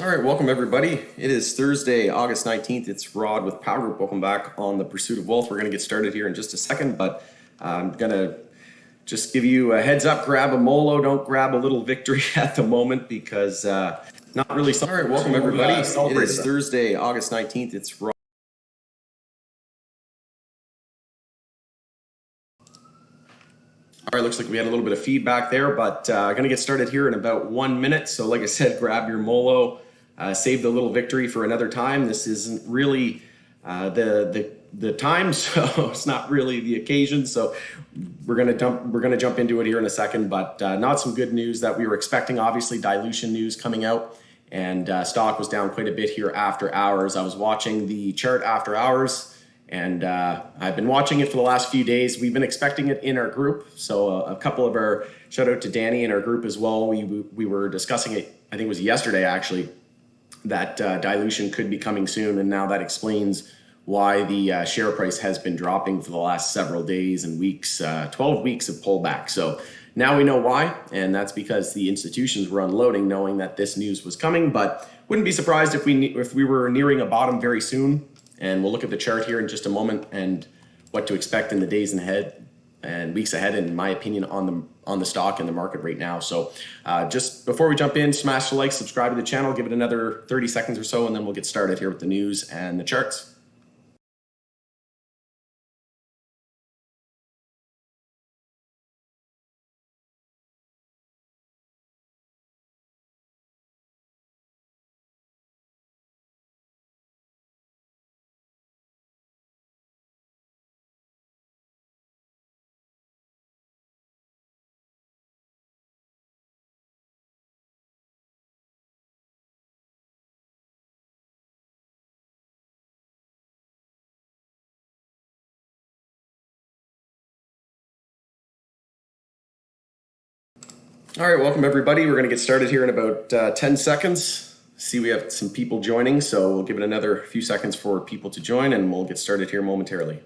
All right, welcome everybody. It is Thursday, August 19th. It's Rod with Power Group. Welcome back on the Pursuit of Wealth. We're going to get started here in just a second, but I'm going to just give you a heads up, grab a Molo, don't grab a little victory at the moment because not really. All right, welcome everybody. It is Thursday, August 19th. It's Rod. All right, looks like we had a little bit of feedback there, but going to get started here in about 1 minute. So like I said, grab your Molo, save the little victory for another time. This isn't really the time, so it's not really the occasion. So we're gonna jump into it here in a second, but not some good news that we were expecting. Obviously, dilution news coming out, and stock was down quite a bit here after hours. I was watching the chart after hours. And I've been watching it for the last few days. We've been expecting it in our group. So a couple of our, shout out to Danny in our group as well. We were discussing it, I think it was yesterday actually, that dilution could be coming soon. And now that explains why the share price has been dropping for the last several days and weeks, 12 weeks of pullback. So now we know why, and that's because the institutions were unloading knowing that this news was coming, but wouldn't be surprised if we were nearing a bottom very soon. And we'll look at the chart here in just a moment and what to expect in the days ahead and weeks ahead, in my opinion, on the stock and the market right now. So just before we jump in, smash the like, subscribe to the channel, give it another 30 seconds or so, and then we'll get started here with the news and the charts. All right, welcome everybody. We're going to get started here in about 10 seconds. See, we have some people joining, so we'll give it another few seconds for people to join and we'll get started here momentarily.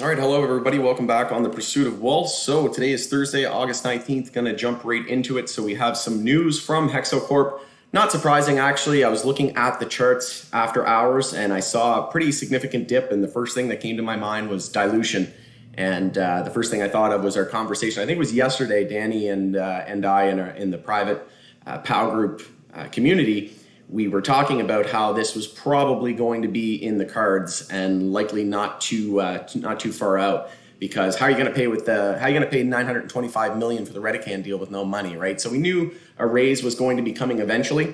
All right, hello everybody. Welcome back on the Pursuit of Wealth. So today is Thursday, August 19th. Going to jump right into it. So we have some news from HEXO Corp. Not surprising, actually. I was looking at the charts after hours and I saw a pretty significant dip. And the first thing that came to my mind was dilution. And the first thing I thought of was our conversation. I think it was yesterday, Danny and I in the private POW group community. We were talking about how this was probably going to be in the cards and likely not too far out, because how are you going to pay how are you going to pay $925 million for the Redican deal with no money, right? So we knew a raise was going to be coming eventually,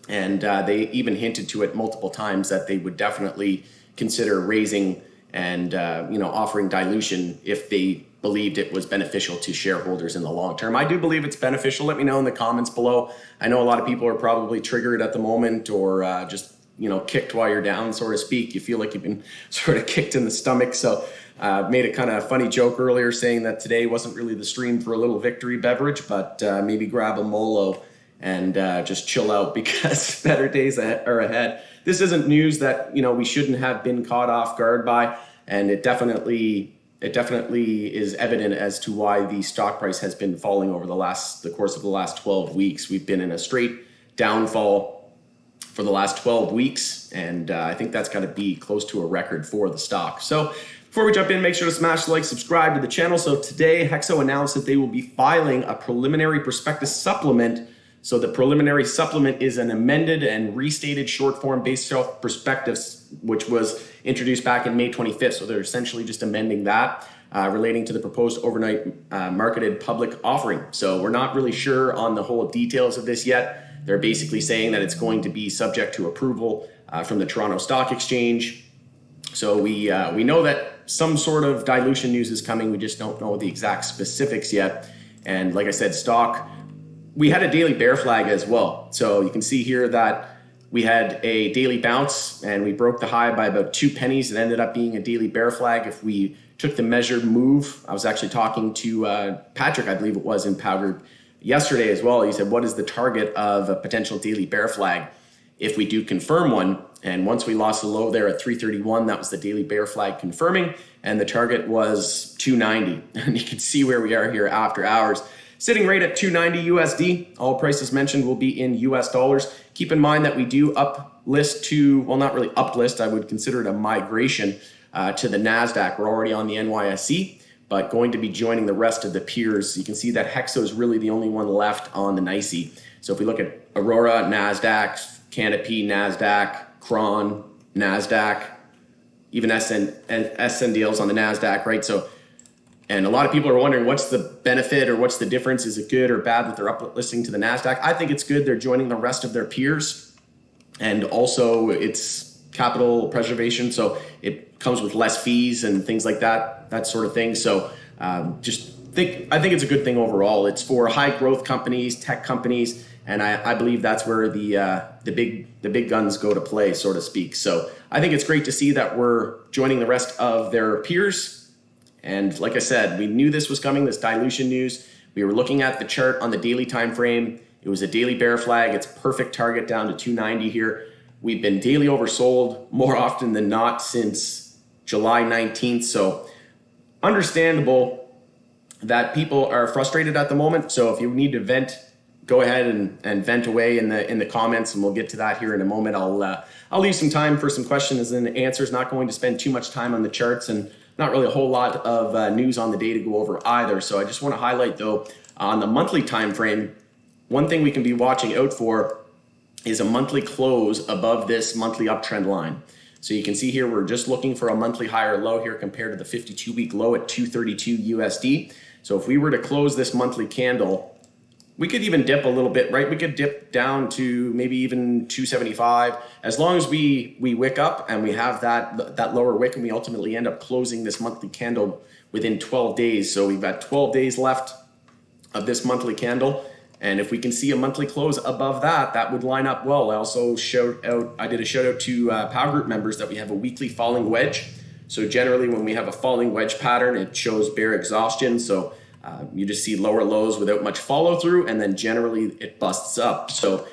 and they even hinted to it multiple times that they would definitely consider raising and offering dilution if they believed it was beneficial to shareholders in the long term. I do believe it's beneficial. Let me know in the comments below. I know a lot of people are probably triggered at the moment, or just kicked while you're down, so to speak. You feel like you've been sort of kicked in the stomach. So made a kind of funny joke earlier saying that today wasn't really the stream for a little victory beverage, but maybe grab a Molo and just chill out because better days are ahead. This isn't news that we shouldn't have been caught off guard by, and it definitely is evident as to why the stock price has been falling over the course of the last 12 weeks. We've been in a straight downfall for the last 12 weeks, and I think that's got to be close to a record for the stock. So before we jump in, make sure to smash the like, subscribe to the channel. So today, HEXO announced that they will be filing a preliminary prospectus supplement. So the preliminary supplement is an amended and restated short form base shelf prospectus, which was introduced back in May 25th. So they're essentially just amending that relating to the proposed overnight marketed public offering. So we're not really sure on the whole details of this yet. They're basically saying that it's going to be subject to approval from the Toronto Stock Exchange. So we know that some sort of dilution news is coming. We just don't know the exact specifics yet. And like I said, stock, we had a daily bear flag as well. So you can see here that we had a daily bounce and we broke the high by about 2 pennies. It ended up being a daily bear flag. If we took the measured move. I was actually talking to Patrick, I believe it was, in Power Group yesterday as well. He said, what is the target of a potential daily bear flag if we do confirm one? And once we lost the low there at 331, that was the daily bear flag confirming, and the target was 290. And you can see where we are here after hours, sitting right at 290 USD. All prices mentioned will be in US dollars. Keep in mind that we do uplist to, well, not really uplist, I would consider it a migration to the Nasdaq. We're already on the NYSE, but going to be joining the rest of the peers. You can see that HEXO is really the only one left on the NYSE. So if we look at Aurora, Nasdaq, Cannabis, Nasdaq, Cron, Nasdaq, even SNDLs on the Nasdaq, right? So, and a lot of people are wondering what's the benefit or what's the difference? Is it good or bad that they're uplisting to the Nasdaq? I think it's good. They're joining the rest of their peers, and also it's capital preservation, so it comes with less fees and things like that sort of thing. So I think it's a good thing overall. It's for high growth companies, tech companies, and I believe that's where the big guns go to play, so to speak. So I think it's great to see that we're joining the rest of their peers. And like I said, we knew this was coming, this dilution news. We were looking at the chart on the daily time frame. It was a daily bear flag. It's perfect target down to 290 here. We've been daily oversold more often than not since July 19th. So understandable that people are frustrated at the moment. So if you need to vent, go ahead and vent away in the comments, and we'll get to that here in a moment. I'll leave some time for some questions and answers. Not going to spend too much time on the charts, and not really a whole lot of news on the day to go over either. So I just want to highlight, though, on the monthly time frame, one thing we can be watching out for is a monthly close above this monthly uptrend line. So you can see here, we're just looking for a monthly high or low here compared to the 52-week low at 232 USD. So if we were to close this monthly candle, we could even dip a little bit, right? We could dip down to maybe even 275. As long as we wick up and we have that lower wick, and we ultimately end up closing this monthly candle within 12 days. So we've got 12 days left of this monthly candle. And if we can see a monthly close above that, that would line up well. I also did a shout out to Power Group members that we have a weekly falling wedge. So generally when we have a falling wedge pattern, it shows bear exhaustion. So you just see lower lows without much follow through, and then generally it busts up. So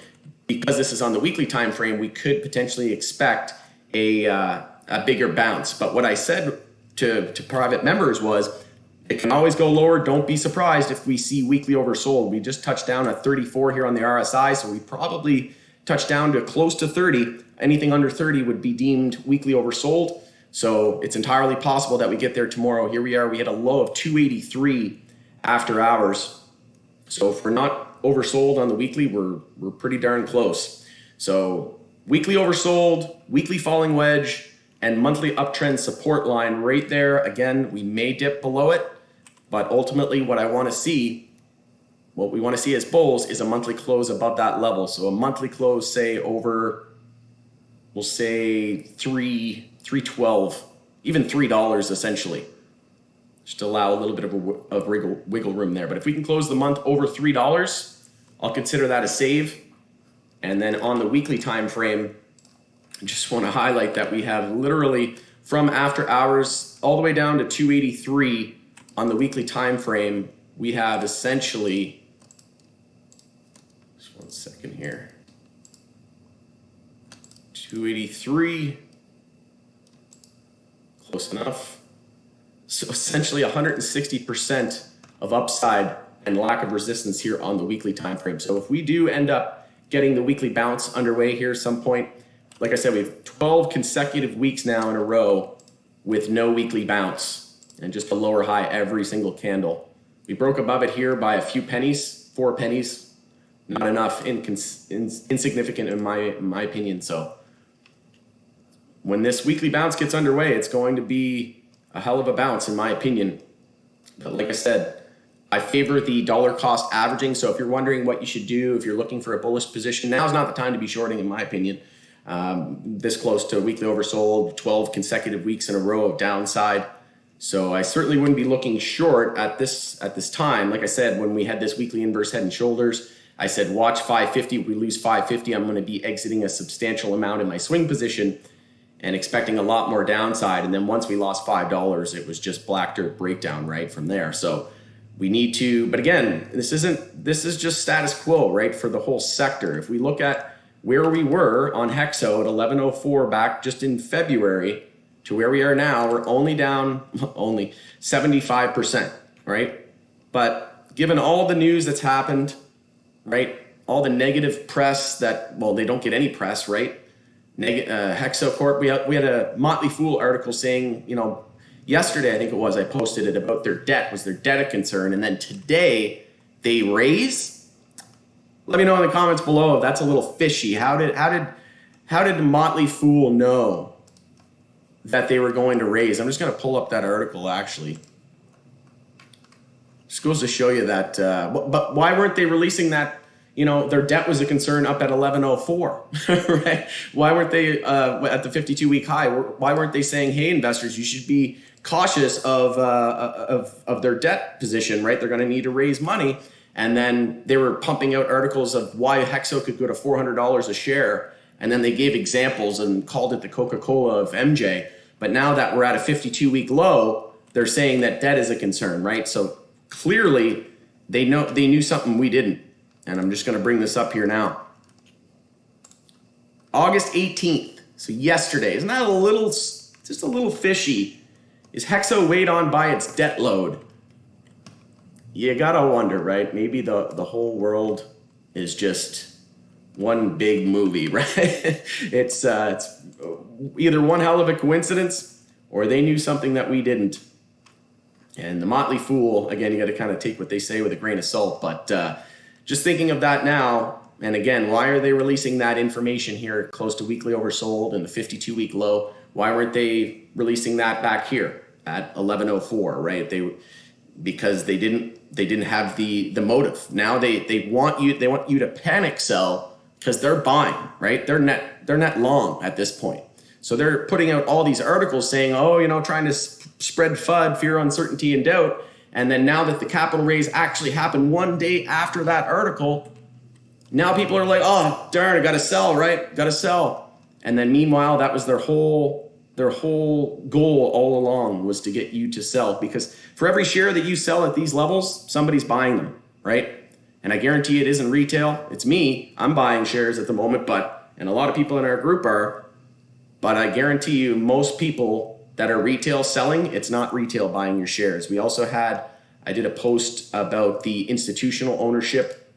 because this is on the weekly time frame, we could potentially expect a bigger bounce. But what I said to private members was, it can always go lower. Don't be surprised if we see weekly oversold. We just touched down at 34 here on the RSI, so we probably touched down to close to 30. Anything under 30 would be deemed weekly oversold. So it's entirely possible that we get there tomorrow. Here we are. We hit a low of 283 after hours. So if we're not oversold on the weekly, we're pretty darn close. So weekly oversold, weekly falling wedge, and monthly uptrend support line right there. Again, we may dip below it, but ultimately what we want to see as bulls is a monthly close above that level. So a monthly close, say over, we'll say 312, even $3 essentially. Just allow a little bit of wiggle room there. But if we can close the month over $3, I'll consider that a save. And then on the weekly time frame, I just want to highlight that we have literally from after hours all the way down to 283 on the weekly time frame. We have essentially, just one second here, 283, close enough. So essentially 160% of upside and lack of resistance here on the weekly time frame. So if we do end up getting the weekly bounce underway here some point, like I said, we have 12 consecutive weeks now in a row with no weekly bounce and just a lower high every single candle. We broke above it here by a few pennies, 4 pennies, not enough, insignificant in my opinion. So when this weekly bounce gets underway, it's going to be a hell of a bounce in my opinion. But like I said, I favor the dollar cost averaging. So if you're wondering what you should do, if you're looking for a bullish position, now's not the time to be shorting in my opinion. This close to weekly oversold, 12 consecutive weeks in a row of downside. So I certainly wouldn't be looking short at this time. Like I said, when we had this weekly inverse head and shoulders, I said, watch 550. If we lose 550, I'm going to be exiting a substantial amount in my swing position. and expecting a lot more downside. And then once we lost $5, it was just black dirt breakdown right from there. So we need to, but again, this is just status quo, right, for the whole sector. If we look at where we were on HEXO at 1104 back just in February to where we are now, we're only down only 75%, right? But given all the news that's happened, right, all the negative press that, well, they don't get any press, right? HEXO Corp, we had a Motley Fool article saying, you know, yesterday I think it was, I posted it about their debt. Was their debt a concern? And then today they raise. Let me know in the comments below if that's a little fishy. How did Motley Fool know that they were going to raise? I'm just going to pull up that article actually. Just goes to show you that. But why weren't they releasing that? You know, their debt was a concern up at 1104, right? Why weren't they at the 52-week high? Why weren't they saying, hey, investors, you should be cautious of their debt position, right? They're going to need to raise money. And then they were pumping out articles of why HEXO could go to $400 a share. And then they gave examples and called it the Coca-Cola of MJ. But now that we're at a 52-week low, they're saying that debt is a concern, right? So clearly they knew something we didn't. And I'm just going to bring this up here now. August 18th, so yesterday. Isn't that just a little fishy? Is HEXO weighed on by its debt load? You gotta wonder, right? Maybe the whole world is just one big movie, right? It's either one hell of a coincidence or they knew something that we didn't. And the Motley Fool, again, you got to kind of take what they say with a grain of salt. But just thinking of that now, and again, why are they releasing that information here close to weekly oversold and the 52-week low? Why weren't they releasing that back here at 1104, right? Because they didn't have the motive. Now they want you to panic sell because they're buying, right? They're net long at this point. So they're putting out all these articles saying, oh, you know, trying to spread FUD, fear, uncertainty, and doubt. And then now that the capital raise actually happened one day after that article, now people are like, oh, darn, I got to sell, right? Got to sell. And then meanwhile, that was their whole goal all along, was to get you to sell, because for every share that you sell at these levels, somebody's buying them, right? And I guarantee it isn't retail. It's me. I'm buying shares at the moment, and a lot of people in our group are, but I guarantee you most people that are retail selling, it's not retail buying your shares. We also I did a post about the institutional ownership.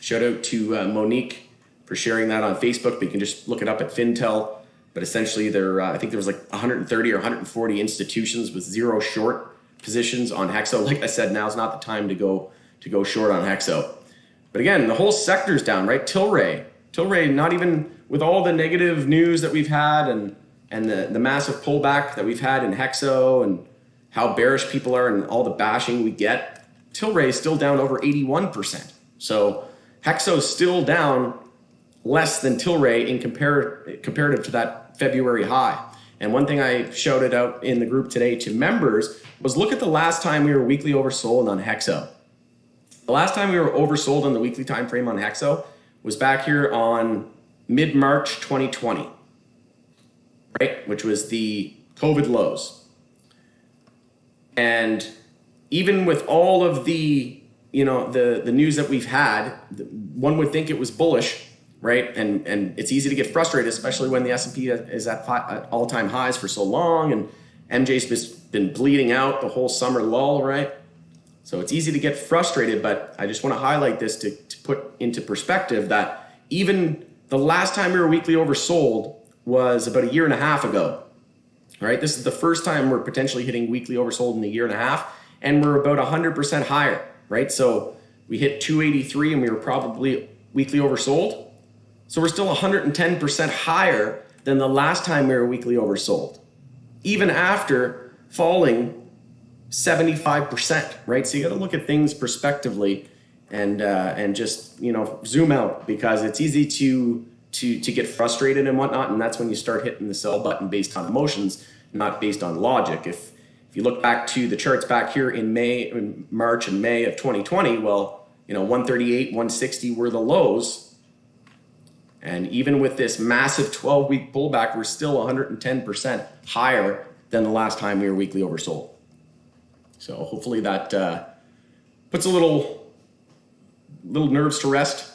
Shout out to Monique for sharing that on Facebook, but you can just look it up at Fintel. But essentially, I think there was like 130 or 140 institutions with zero short positions on HEXO. Like I said, now's not the time to go short on HEXO. But again, the whole sector's down, right? Tilray, not even with all the negative news that we've had and the massive pullback that we've had in HEXO and how bearish people are and all the bashing we get, Tilray is still down over 81%. So HEXO is still down less than Tilray in comparative to that February high. And one thing I shouted out in the group today to members was, look at the last time we were weekly oversold on HEXO. The last time we were oversold on the weekly time frame on HEXO was back here on mid-March 2020, right? Which was the COVID lows. And even with all of the, you know, the news that we've had, one would think it was bullish, right? And it's easy to get frustrated, especially when the S&P is at all-time highs for so long, and MJ's been bleeding out the whole summer lull, right? So it's easy to get frustrated, but I just want to highlight this to put into perspective that even the last time we were weekly oversold was about a year and a half ago, right? This is the first time we're potentially hitting weekly oversold in a year and a half, and we're about 100% higher, right? So we hit 283 and we were probably weekly oversold. So we're still 110% higher than the last time we were weekly oversold, even after falling 75%, right? So you got to look at things prospectively and just, you know, zoom out, because it's easy to get frustrated and whatnot, and that's when you start hitting the sell button based on emotions, not based on logic. If you look back to the charts back here in March and May of 2020, well, you know, 138, 160 were the lows. And even with this massive 12-week pullback, we're still 110% higher than the last time we were weekly oversold. So hopefully that puts a little nerves to rest.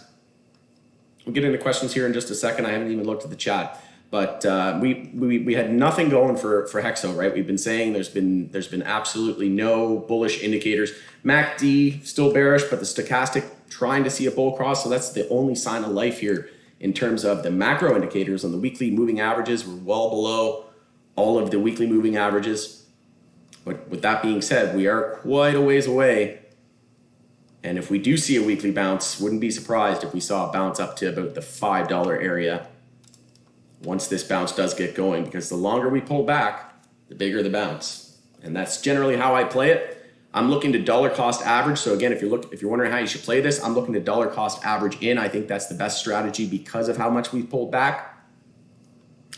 We'll get into questions here in just a second. I haven't even looked at the chat, but we had nothing going for HEXO, right? We've been saying there's been absolutely no bullish indicators. MACD still bearish, but the stochastic trying to see a bull cross. So that's the only sign of life here in terms of the macro indicators. On the weekly moving averages, we're well below all of the weekly moving averages. But with that being said, we are quite a ways away. And if we do see a weekly bounce, wouldn't be surprised if we saw a bounce up to about the $5 area once this bounce does get going, because the longer we pull back, the bigger the bounce. And that's generally how I play it. I'm looking to dollar cost average. So again, if you're wondering how you should play this, I'm looking to dollar cost average in. I think that's the best strategy because of how much we've pulled back.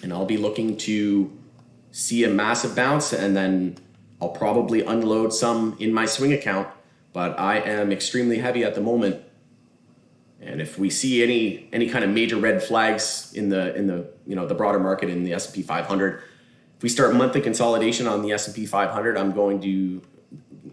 And I'll be looking to see a massive bounce, and then I'll probably unload some in my swing account. But I am extremely heavy at the moment. And if we see any kind of major red flags in the broader market, in the S&P 500, if we start monthly consolidation on the S&P 500, I'm going to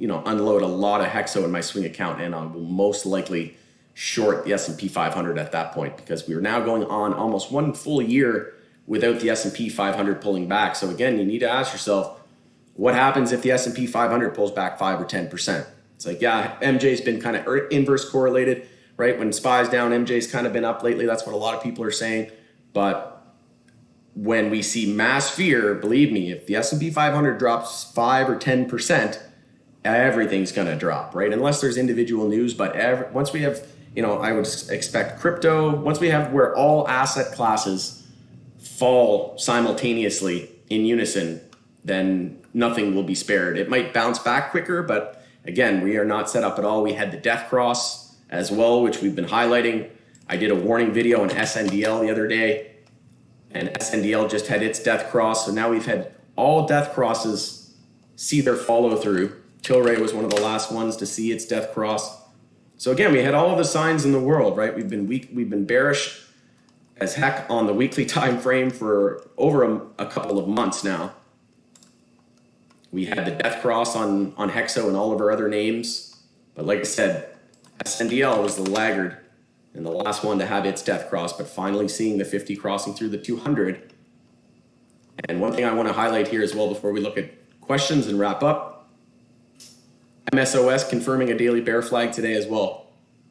unload a lot of HEXO in my swing account, and I will most likely short the S&P 500 at that point, because we are now going on almost 1 full year without the S&P 500 pulling back. So again, you need to ask yourself, what happens if the S&P 500 pulls back 5 or 10%? It's like, yeah, MJ's been kind of inverse correlated, right? When SPY's down, MJ's kind of been up lately. That's what a lot of people are saying. But when we see mass fear, believe me, if the S&P 500 drops 5 or 10%, everything's going to drop, right? Unless there's individual news. But once we have, I would expect crypto, once we have where all asset classes fall simultaneously in unison, then nothing will be spared. It might bounce back quicker, but again, we are not set up at all. We had the death cross as well, which we've been highlighting. I did a warning video on SNDL the other day, and SNDL just had its death cross. So now we've had all death crosses see their follow through. Tilray was one of the last ones to see its death cross. So again, we had all of the signs in the world, right? We've been bearish as heck on the weekly time frame for over a couple of months now. We had the death cross on HEXO and all of our other names. But like I said, SNDL was the laggard and the last one to have its death cross, but finally seeing the 50 crossing through the 200. And one thing I want to highlight here as well before we look at questions and wrap up, MSOS confirming a daily bear flag today as well.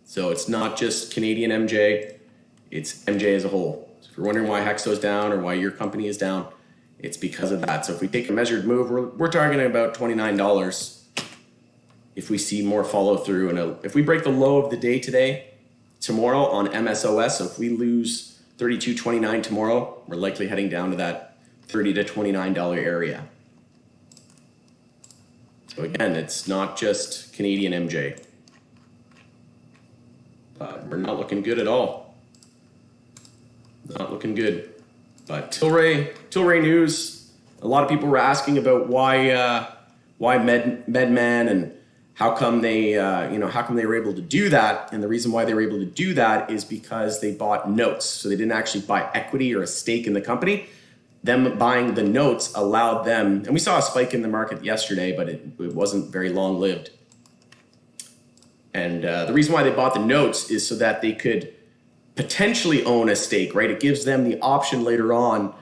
So it's not just Canadian MJ, it's MJ as a whole. So if you're wondering why HEXO's down or why your company is down, it's because of that. So if we take a measured move, we're targeting about $29 if we see more follow through. And if we break the low of the day today, tomorrow on MSOS, so if we lose $32.29 tomorrow, we're likely heading down to that $30 to $29 area. So again, it's not just Canadian MJ. But we're not looking good at all. Not looking good. But Tilray news. A lot of people were asking about why MedMan and how come they were able to do that. And the reason why they were able to do that is because they bought notes. So they didn't actually buy equity or a stake in the company. Them buying the notes allowed them, and we saw a spike in the market yesterday, but it wasn't very long lived. And the reason why they bought the notes is so that they could potentially own a stake, right? It gives them the option later on,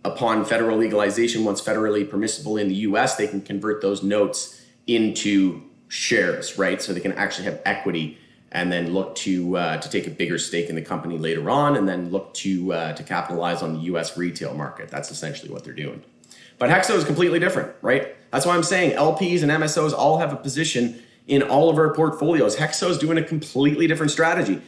upon federal legalization, once federally permissible in the US, they can convert those notes into shares, right? So they can actually have equity and then look to take a bigger stake in the company later on, and then look to capitalize on the US retail market. That's essentially what they're doing. But HEXO is completely different, right? That's why I'm saying LPs and MSOs all have a position in all of our portfolios. HEXO is doing a completely different strategy,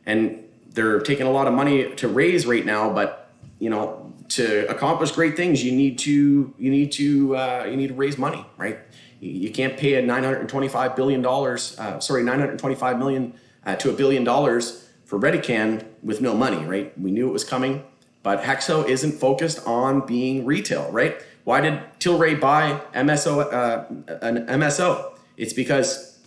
and they're taking a lot of money to raise right now. But to accomplish great things, you need to raise money, right? You can't pay a $925 million to $1 billion for Redecan with no money, right? We knew it was coming, but HEXO isn't focused on being retail, right? Why did Tilray buy an MSO? It's because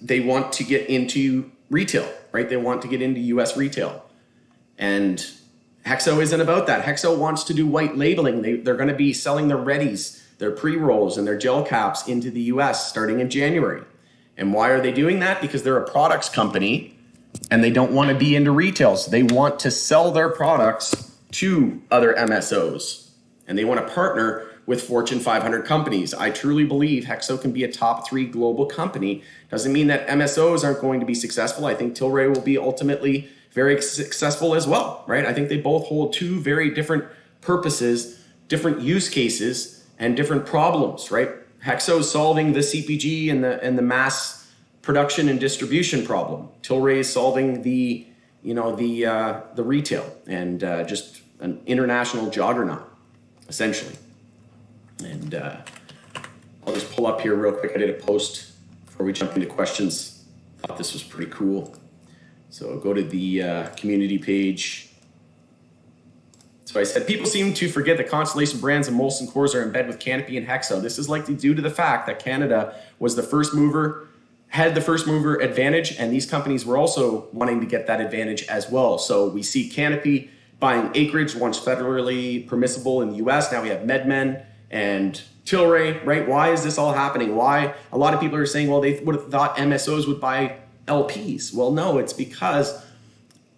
they want to get into retail, right? They want to get into US retail. And HEXO isn't about that. HEXO wants to do white labeling. They're going to be selling their readies, their pre-rolls, and their gel caps into the US starting in January. And why are they doing that? Because they're a products company and they don't want to be into retail. So they want to sell their products to other MSOs and they want to partner with Fortune 500 companies. I truly believe HEXO can be a top 3 global company. Doesn't mean that MSOs aren't going to be successful. I think Tilray will be ultimately very successful as well, right? I think they both hold 2 very different purposes, different use cases, and different problems, right? HEXO is solving the CPG and the mass production and distribution problem. Tilray is solving the retail and just an international juggernaut, essentially. And I'll just pull up here real quick. I did a post before we jump into questions. Thought this was pretty cool. So go to the community page. So I said, people seem to forget that Constellation Brands and Molson Coors are in bed with Canopy and HEXO. This is likely due to the fact that Canada was the first mover, had the first mover advantage, and these companies were also wanting to get that advantage as well. So we see Canopy buying acreage once federally permissible in the US. Now we have MedMen and Tilray, right? Why is this all happening? Why? A lot of people are saying, well, they would have thought MSOs would buy LPs. Well, no, it's because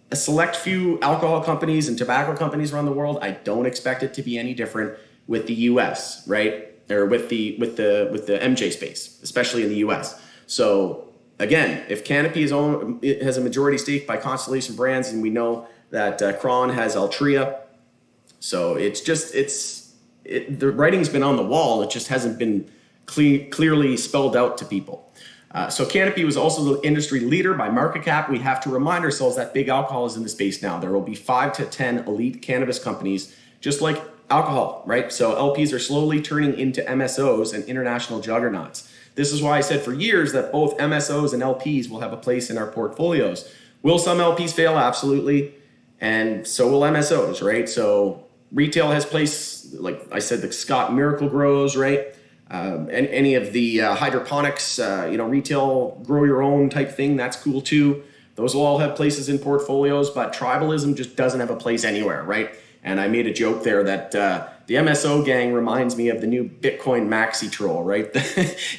a select few alcohol companies and tobacco companies around the world, I don't expect it to be any different with the US, right? Or with the MJ space, especially in the US. So again, if Canopy it has a majority stake by Constellation Brands, and we know that Kron has Altria, so the writing's been on the wall. It just hasn't been clearly spelled out to people. So Canopy was also the industry leader by market cap. We have to remind ourselves that big alcohol is in the space now. There will be 5 to 10 elite cannabis companies, just like alcohol, right? So LPs are slowly turning into MSOs and international juggernauts. This is why I said for years that both MSOs and LPs will have a place in our portfolios. Will some LPs fail? Absolutely. And so will MSOs, right? So retail has place, like I said, the Scott Miracle Grows, right? And any of the hydroponics, retail grow your own type thing, that's cool too. Those will all have places in portfolios, but tribalism just doesn't have a place anywhere, right? And I made a joke there that the MSO gang reminds me of the new Bitcoin maxi troll, right?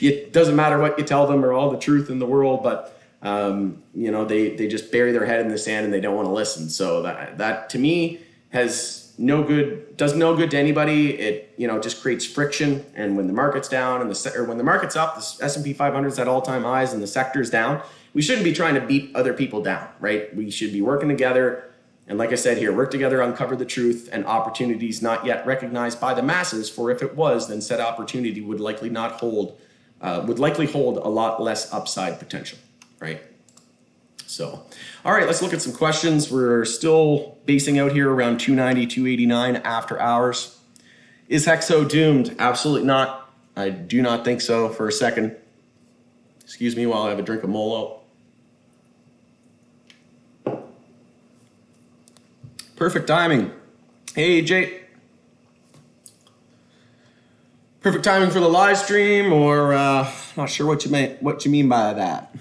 It doesn't matter what you tell them or all the truth in the world, but they just bury their head in the sand and they don't want to listen. So that to me does no good to anybody. It just creates friction. And when the market's down or when the market's up, the S&P 500 is at all-time highs and the sector's down, we shouldn't be trying to beat other people down, right? We should be working together. And like I said here, work together, uncover the truth and opportunities not yet recognized by the masses. For if it was, then said opportunity would likely hold a lot less upside potential, right? So, all right, let's look at some questions. We're still basing out here around 290, 289 after hours. Is HEXO doomed? Absolutely not. I do not think so for a second. Excuse me while I have a drink of Molo. Perfect timing. Hey, Jay. Perfect timing for the live stream, or not sure what you mean by that.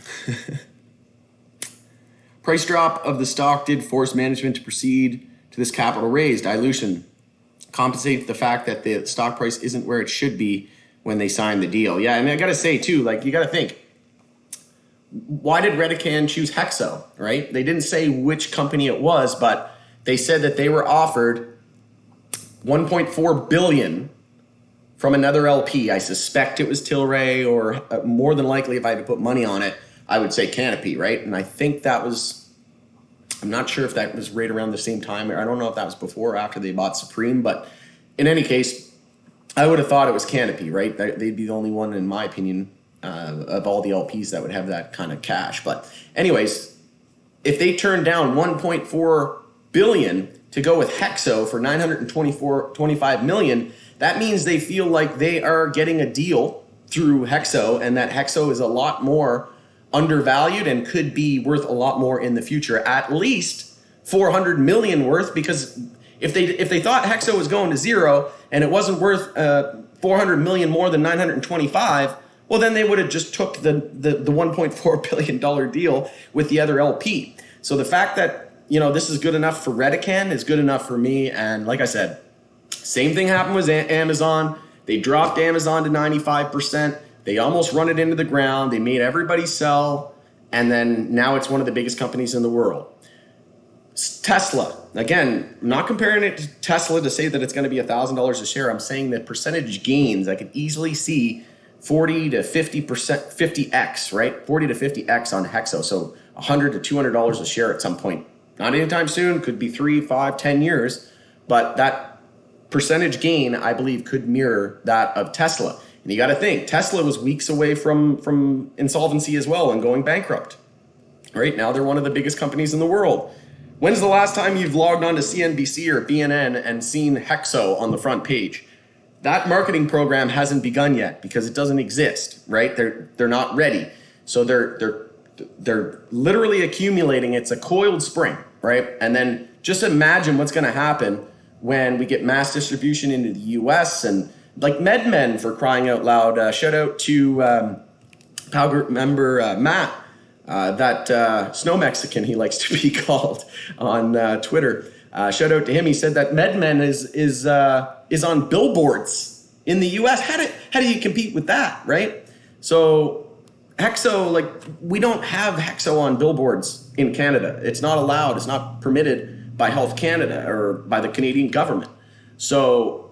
Price drop of the stock did force management to proceed to this capital raise. Dilution compensates the fact that the stock price isn't where it should be when they signed the deal. Yeah, I mean, I got to say too, you got to think, why did Redecan choose HEXO, right? They didn't say which company it was, but they said that they were offered $1.4 billion from another LP. I suspect it was Tilray, or more than likely, if I had to put money on it, I would say Canopy, right? And I think that was, I'm not sure if that was right around the same time. I don't know if that was before or after they bought Supreme, but in any case, I would have thought it was Canopy, right? They'd be the only one, in my opinion, of all the LPs that would have that kind of cash. But anyways, if they turned down $1.4 billion to go with HEXO for $925 million, that means they feel like they are getting a deal through HEXO, and that HEXO is a lot more undervalued and could be worth a lot more in the future, at least $400 million worth, because if they thought HEXO was going to zero and it wasn't worth $400 million more than 925, well, then they would have just took the $1.4 billion deal with the other LP. So the fact that this is good enough for Redecan is good enough for me. And like I said, same thing happened with Amazon. They dropped Amazon to 95%. They almost run it into the ground. They made everybody sell. And then now it's one of the biggest companies in the world. Tesla, again, not comparing it to Tesla to say that it's going to be $1,000 a share. I'm saying that percentage gains, I could easily see 40 to 50%, 50x, right? 40 to 50x on HEXO. So $100 to $200 a share at some point. Not anytime soon, could be 3, 5, 10 years. But that percentage gain, I believe, could mirror that of Tesla. And you got to think, Tesla was weeks away from insolvency as well and going bankrupt. Right now, they're one of the biggest companies in the world. When's the last time you've logged on to CNBC or BNN and seen HEXO on the front page? That marketing program hasn't begun yet because it doesn't exist, right? They're not ready. So they're literally accumulating. It's a coiled spring, right? And then just imagine what's going to happen when we get mass distribution into the US and like MedMen, for crying out loud. Shout out to Power Group member Matt. That Snow Mexican, he likes to be called on Twitter. Shout out to him. He said that MedMen is on billboards in the U.S. How do you compete with that, right? So HEXO, we don't have HEXO on billboards in Canada. It's not allowed. It's not permitted by Health Canada or by the Canadian government. So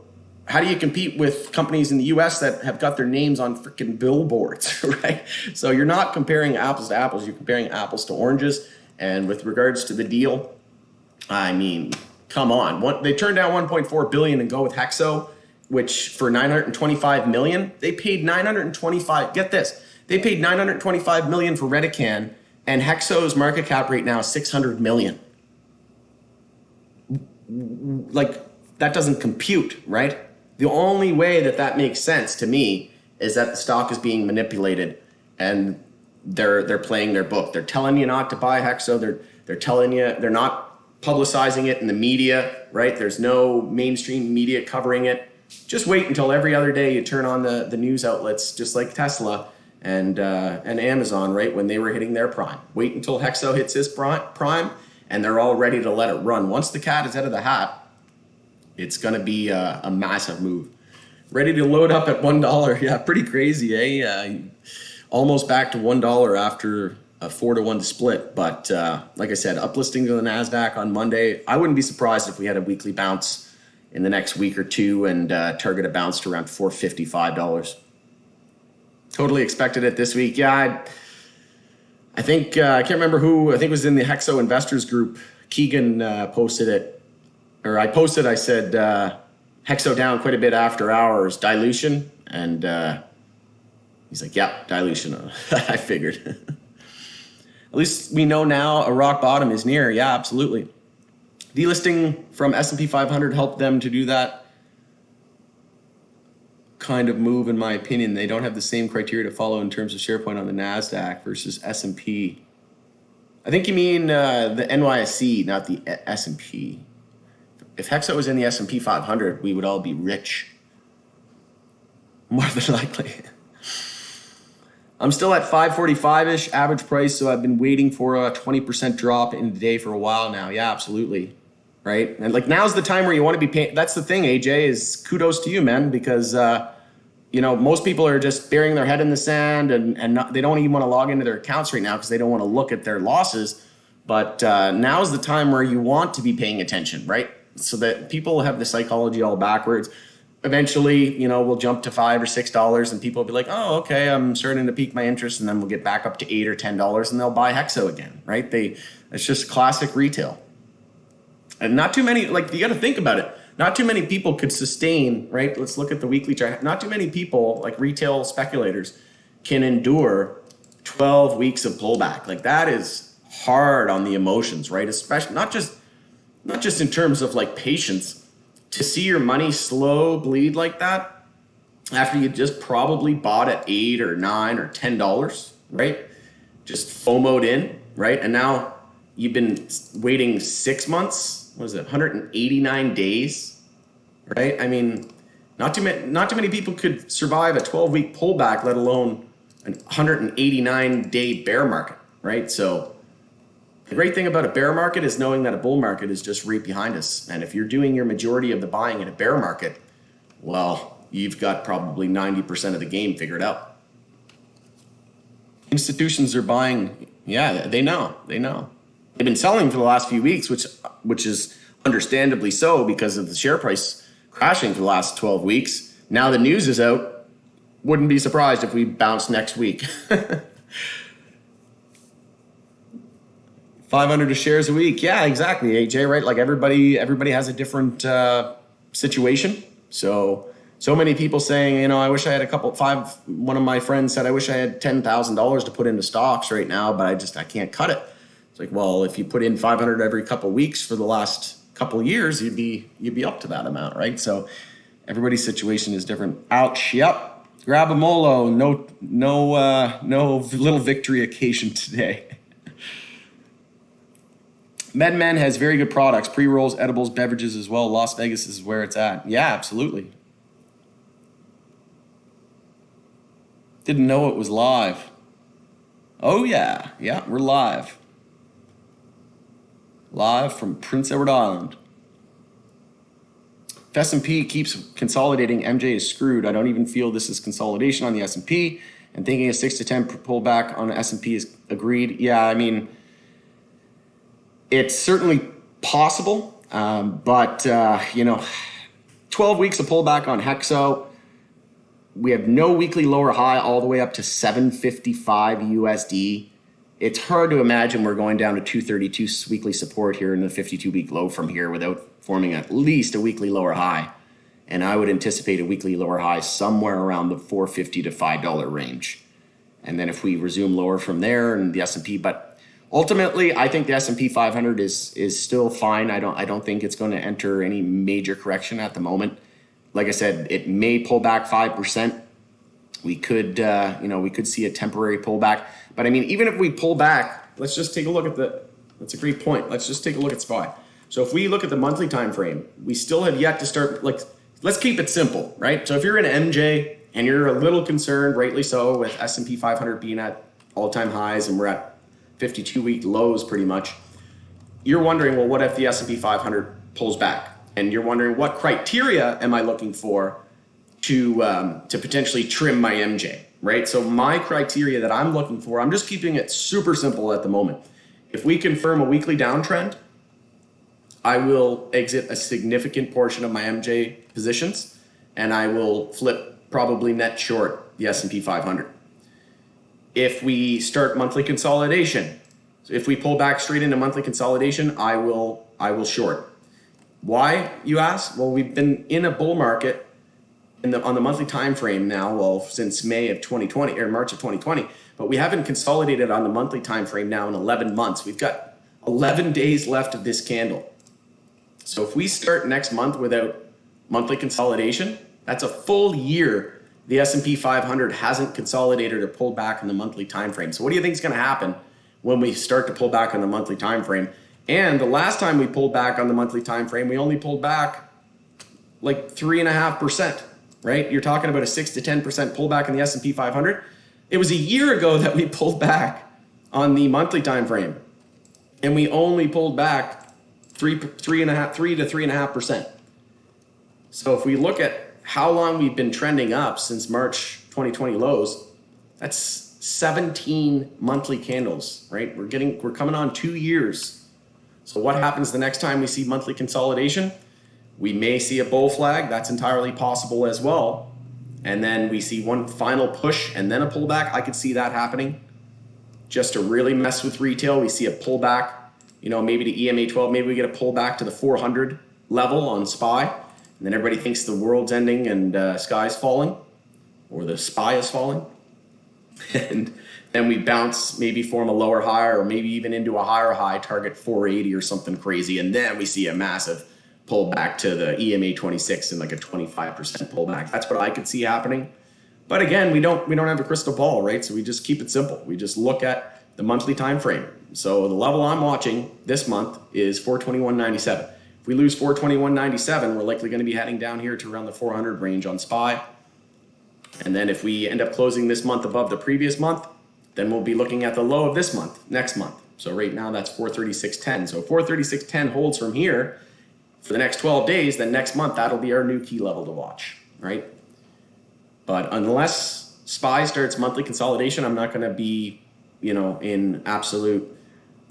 how do you compete with companies in the US that have got their names on freaking billboards, right? So you're not comparing apples to apples, you're comparing apples to oranges. And with regards to the deal, I mean, come on. They turned down $1.4 billion and go with HEXO, which for $925 million, they paid $925, get this, they paid $925 million for Redecan, and HEXO's market cap right now is $600 million. That doesn't compute, right? The only way that makes sense to me is that the stock is being manipulated and they're playing their book. They're telling you not to buy HEXO. They're telling you, they're not publicizing it in the media, right? There's no mainstream media covering it. Just wait until every other day you turn on the news outlets, just like Tesla and Amazon, right? When they were hitting their prime. Wait until HEXO hits his prime and they're all ready to let it run. Once the cat is out of the hat, it's going to be a massive move. Ready to load up at $1. Yeah, pretty crazy, eh? Almost back to $1 after a 4-to-1 split. But like I said, uplisting to the Nasdaq on Monday. I wouldn't be surprised if we had a weekly bounce in the next week or two and target a bounce to around $455. Totally expected it this week. Yeah, I think, I can't remember who, I think it was in the HEXO investors group. Keegan posted it. Or I posted, I said, HEXO down quite a bit after hours, dilution. And he's like, yeah, dilution. I figured. At least we know now a rock bottom is near. Yeah, absolutely. Delisting from S&P 500 helped them to do that kind of move, in my opinion. They don't have the same criteria to follow in terms of share point on the Nasdaq versus S&P. I think you mean the NYSE, not the S&P. If HEXO was in the S&P 500, we would all be rich. More than likely. I'm still at 545-ish average price, so I've been waiting for a 20% drop in the day for a while now. Yeah, absolutely. Right? And now's the time where you want to be paying. That's the thing, AJ, is kudos to you, man, because most people are just burying their head in the sand and they don't even want to log into their accounts right now because they don't want to look at their losses. But now's the time where you want to be paying attention, right? So that people have the psychology all backwards. Eventually, we'll jump to $5 or $6 and people will be like, oh, okay, I'm starting to pique my interest. And then we'll get back up to $8 or $10 and they'll buy HEXO again, right? It's just classic retail. And not too many, you got to think about it. Not too many people could sustain, right? Let's look at the weekly chart. Not too many people, like retail speculators, can endure 12 weeks of pullback. That is hard on the emotions, right? Especially not just in terms of patience, to see your money slow bleed like that after you just probably bought at $8 or $9 or $10, right? Just FOMO'd in, right? And now you've been waiting 6 months, 189 days, right? I mean, not too many people could survive a 12-week pullback, let alone an 189-day bear market, right? So The great thing about a bear market is knowing that a bull market is just right behind us. And if you're doing your majority of the buying in a bear market, well, you've got probably 90% of the game figured out. Institutions are buying. Yeah, they know. They've been selling for the last few weeks, which is understandably so because of the share price crashing for the last 12 weeks. Now the news is out. Wouldn't be surprised if we bounce next week. 500 shares a week. Yeah, exactly, AJ, right? Like everybody has a different situation. So many people saying, I wish I had one of my friends said, I wish I had $10,000 to put into stocks right now, but I can't cut it. It's like, well, if you put in 500 every couple of weeks for the last couple of years, you'd be up to that amount, right? So everybody's situation is different. Ouch. Yep. Grab a Molo. No little victory occasion today. MedMen has very good products, pre-rolls, edibles, beverages as well. Las Vegas is where it's at. Yeah, absolutely. Didn't know it was live. Oh yeah, we're live. Live from Prince Edward Island. If S&P keeps consolidating, MJ is screwed. I don't even feel this is consolidation on the S&P, and thinking a 6 to 10 pullback on the S&P is agreed. Yeah, I mean, it's certainly possible, but 12 weeks of pullback on HEXO. We have no weekly lower high all the way up to 755 USD. It's hard to imagine we're going down to 232 weekly support here in the 52-week low from here without forming at least a weekly lower high. And I would anticipate a weekly lower high somewhere around the $4.50 to $5 range. And then if we resume lower from there and the S&P, but ultimately, I think the S&P 500 is still fine. I don't think it's going to enter any major correction at the moment. Like I said, it may pull back 5%. We could see a temporary pullback. But I mean, even if we pull back, let's just take a look at that's a great point. Let's just take a look at SPY. So if we look at the monthly time frame, we still have yet to start, let's keep it simple, right? So if you're an MJ and you're a little concerned, rightly so, with S&P 500 being at all-time highs and we're at 52-week lows pretty much, you're wondering, well, what if the S&P 500 pulls back? And you're wondering, what criteria am I looking for to potentially trim my MJ, right? So my criteria that I'm looking for, I'm just keeping it super simple at the moment. If we confirm a weekly downtrend, I will exit a significant portion of my MJ positions, and I will flip probably net short the S&P 500. If we start monthly consolidation, so if we pull back straight into monthly consolidation, I will short. Why, you ask? Well, we've been in a bull market on the monthly time frame now, well, since May of 2020 or March of 2020, but we haven't consolidated on the monthly time frame now in 11 months. We've got 11 days left of this candle. So if we start next month without monthly consolidation, that's a full year the S&P 500 hasn't consolidated or pulled back in the monthly time frame. So what do you think is going to happen when we start to pull back on the monthly time frame? And the last time we pulled back on the monthly time frame, we only pulled back like 3.5%, right? You're talking about a 6 to 10% pullback in the S&P 500. It was a year ago that we pulled back on the monthly time frame, and we only pulled back 3 to 3.5%. So if we look at how long we've been trending up since March 2020 lows, that's 17 monthly candles, right? We're coming on 2 years. So what happens the next time we see monthly consolidation? We may see a bull flag. That's entirely possible as well. And then we see one final push and then a pullback. I could see that happening. Just to really mess with retail, we see a pullback, maybe to EMA 12, maybe we get a pullback to the 400 level on SPY. And then everybody thinks the world's ending and sky's falling, or the SPY is falling. And then we bounce, maybe form a lower high, or maybe even into a higher high, target 480 or something crazy. And then we see a massive pullback to the EMA 26 and like a 25% pullback. That's what I could see happening. But again, we don't have a crystal ball, right? So we just keep it simple. We just look at the monthly time frame. So the level I'm watching this month is 421.97. If we lose 421.97, we're likely going to be heading down here to around the 400 range on SPY. And then if we end up closing this month above the previous month, then we'll be looking at the low of this month, next month. So right now that's 436.10. So 436.10 holds from here for the next 12 days, then next month that'll be our new key level to watch, right? But unless SPY starts monthly consolidation, I'm not going to be, in absolute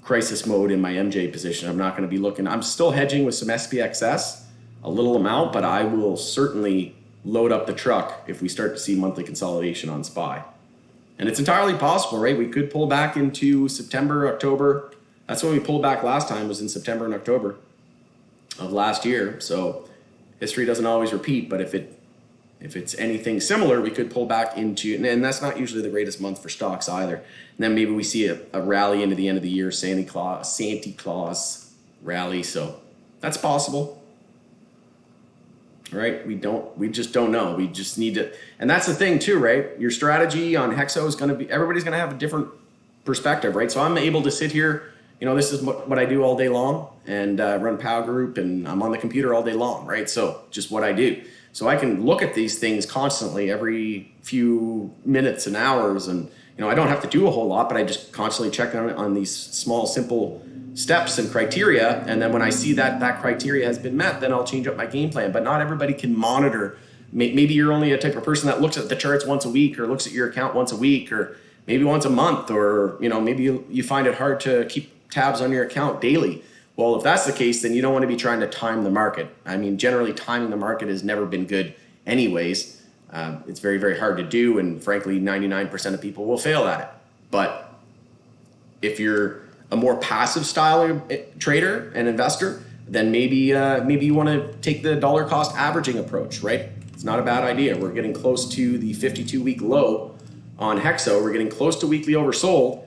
crisis mode in my MJ position. I'm not going to be looking. I'm still hedging with some SPXS, a little amount, but I will certainly load up the truck if we start to see monthly consolidation on SPY. And it's entirely possible, right? We could pull back into September, October. That's when we pulled back last time, was in September and October of last year. So history doesn't always repeat, but if it's anything similar, we could pull back into, and that's not usually the greatest month for stocks either. And then maybe we see a rally into the end of the year, Santa Claus rally. So that's possible. Right? We just don't know. We just need to, and that's the thing too, right? Your strategy on HEXO is going to be, everybody's going to have a different perspective, right? So I'm able to sit here, this is what I do all day long, and run Power Group, and I'm on the computer all day long, right? So just what I do. So I can look at these things constantly every few minutes and hours, and I don't have to do a whole lot, but I just constantly check on these small, simple steps and criteria, and then when I see that criteria has been met, then I'll change up my game plan. But not everybody can monitor. Maybe you're only a type of person that looks at the charts once a week, or looks at your account once a week, or maybe once a month, or maybe you find it hard to keep tabs on your account daily. Well, if that's the case, then you don't want to be trying to time the market. I mean, generally timing the market has never been good anyways. It's very, very hard to do, and frankly 99% of people will fail at it. But if you're a more passive style trader and investor, then maybe you want to take the dollar cost averaging approach, right? It's not a bad idea. We're getting close to the 52-week low on HEXO. We're getting close to weekly oversold.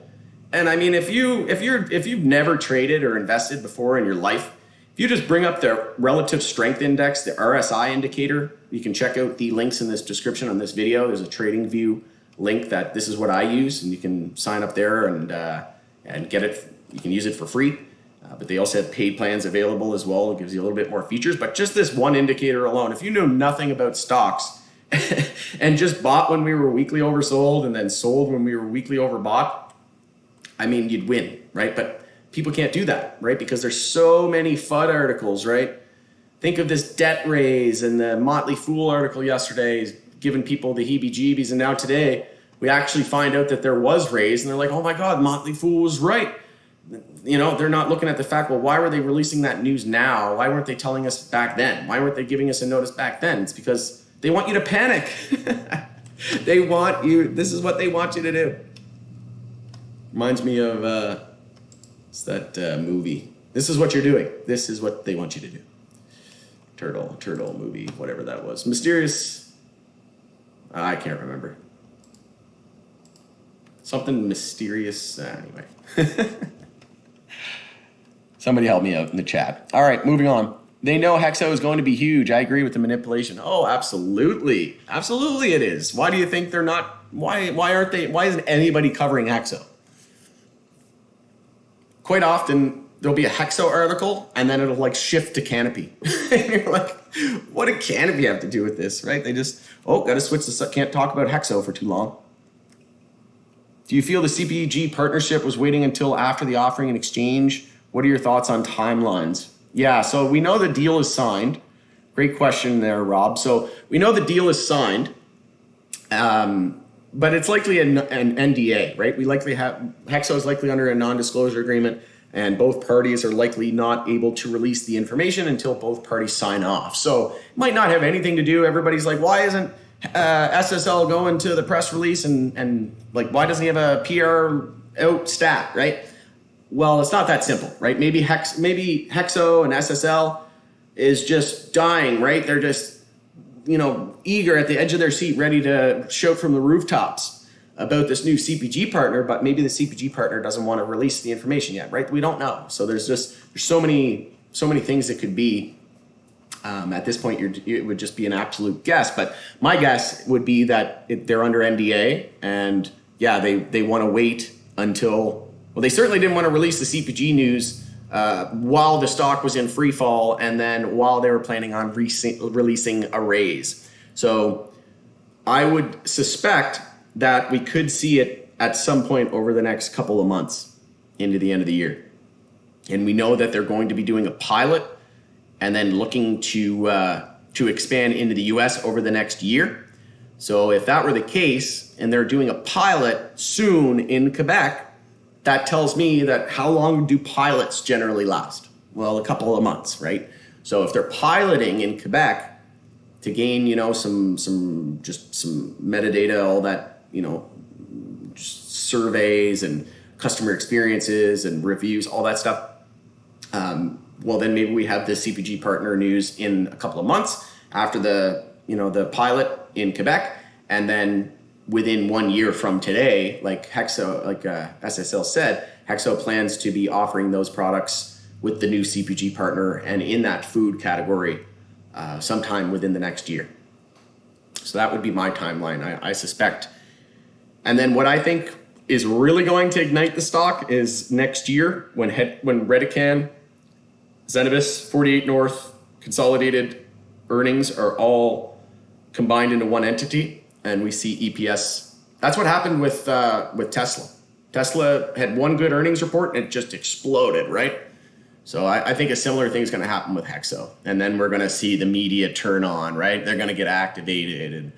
And I mean, if you've never traded or invested before in your life, if you just bring up the relative strength index, the RSI indicator, you can check out the links in this description on this video. There's a TradingView link that this is what I use, and you can sign up there and get it. You can use it for free, but they also have paid plans available as well. It gives you a little bit more features, but just this one indicator alone, if you know nothing about stocks and just bought when we were weekly oversold and then sold when we were weekly overbought, I mean, you'd win, right? But people can't do that, right? Because there's so many FUD articles, right? Think of this debt raise, and the Motley Fool article yesterday is giving people the heebie-jeebies, and now today we actually find out that there was raise, and they're like, oh my God, Motley Fool was right. They're not looking at the fact, well, why were they releasing that news now? Why weren't they telling us back then? Why weren't they giving us a notice back then? It's because they want you to panic. This is what they want you to do. Reminds me of it's that movie. This is what you're doing. This is what they want you to do. Turtle movie, whatever that was. Mysterious. I can't remember. Something mysterious. Anyway. Somebody help me out in the chat. All right, moving on. They know HEXO is going to be huge. I agree with the manipulation. Oh, absolutely. Absolutely it is. Why do you think they're not? Why aren't they? Why isn't anybody covering HEXO? Quite often, there'll be a HEXO article, and then it'll like shift to Canopy. And you're like, what did Canopy have to do with this, right? They just, got to switch this up. Can't talk about HEXO for too long. Do you feel the CPG partnership was waiting until after the offering and exchange? What are your thoughts on timelines? Yeah, so we know the deal is signed. Great question there, Rob. So we know the deal is signed, but it's likely an NDA, right? We likely have, HEXO is likely under a non-disclosure agreement, and both parties are likely not able to release the information until both parties sign off. So it might not have anything to do. Everybody's like, why isn't SSL going to the press release, and like, why doesn't he have a PR out stat, right? Well, it's not that simple, right? Maybe HEXO and SSL is just dying, right? They're just, eager at the edge of their seat, ready to shout from the rooftops about this new CPG partner, but maybe the CPG partner doesn't want to release the information yet, right? We don't know. So there's so many things that could be. At this point, it would just be an absolute guess. But my guess would be that they're under NDA, and yeah, they want to wait until. Well, they certainly didn't want to release the CPG news while the stock was in free fall, and then while they were planning on releasing a raise. So I would suspect that we could see it at some point over the next couple of months into the end of the year. And we know that they're going to be doing a pilot and then looking to expand into the US over the next year. So if that were the case and they're doing a pilot soon in Quebec, that tells me that how long do pilots generally last? Well, a couple of months, right? So if they're piloting in Quebec to gain, some metadata, all that, just surveys and customer experiences and reviews, all that stuff. Well, then maybe we have the CPG partner news in a couple of months after the pilot in Quebec, and then within 1 year from today, like HEXO, SSL said, HEXO plans to be offering those products with the new CPG partner and in that food category sometime within the next year. So that would be my timeline, I suspect. And then what I think is really going to ignite the stock is next year when Redecan, Cannabis, 48 North, consolidated earnings are all combined into one entity, and we see EPS. That's what happened with Tesla. Tesla had one good earnings report and it just exploded, right? So I think a similar thing is going to happen with HEXO, and then we're going to see the media turn on, right? They're going to get activated, and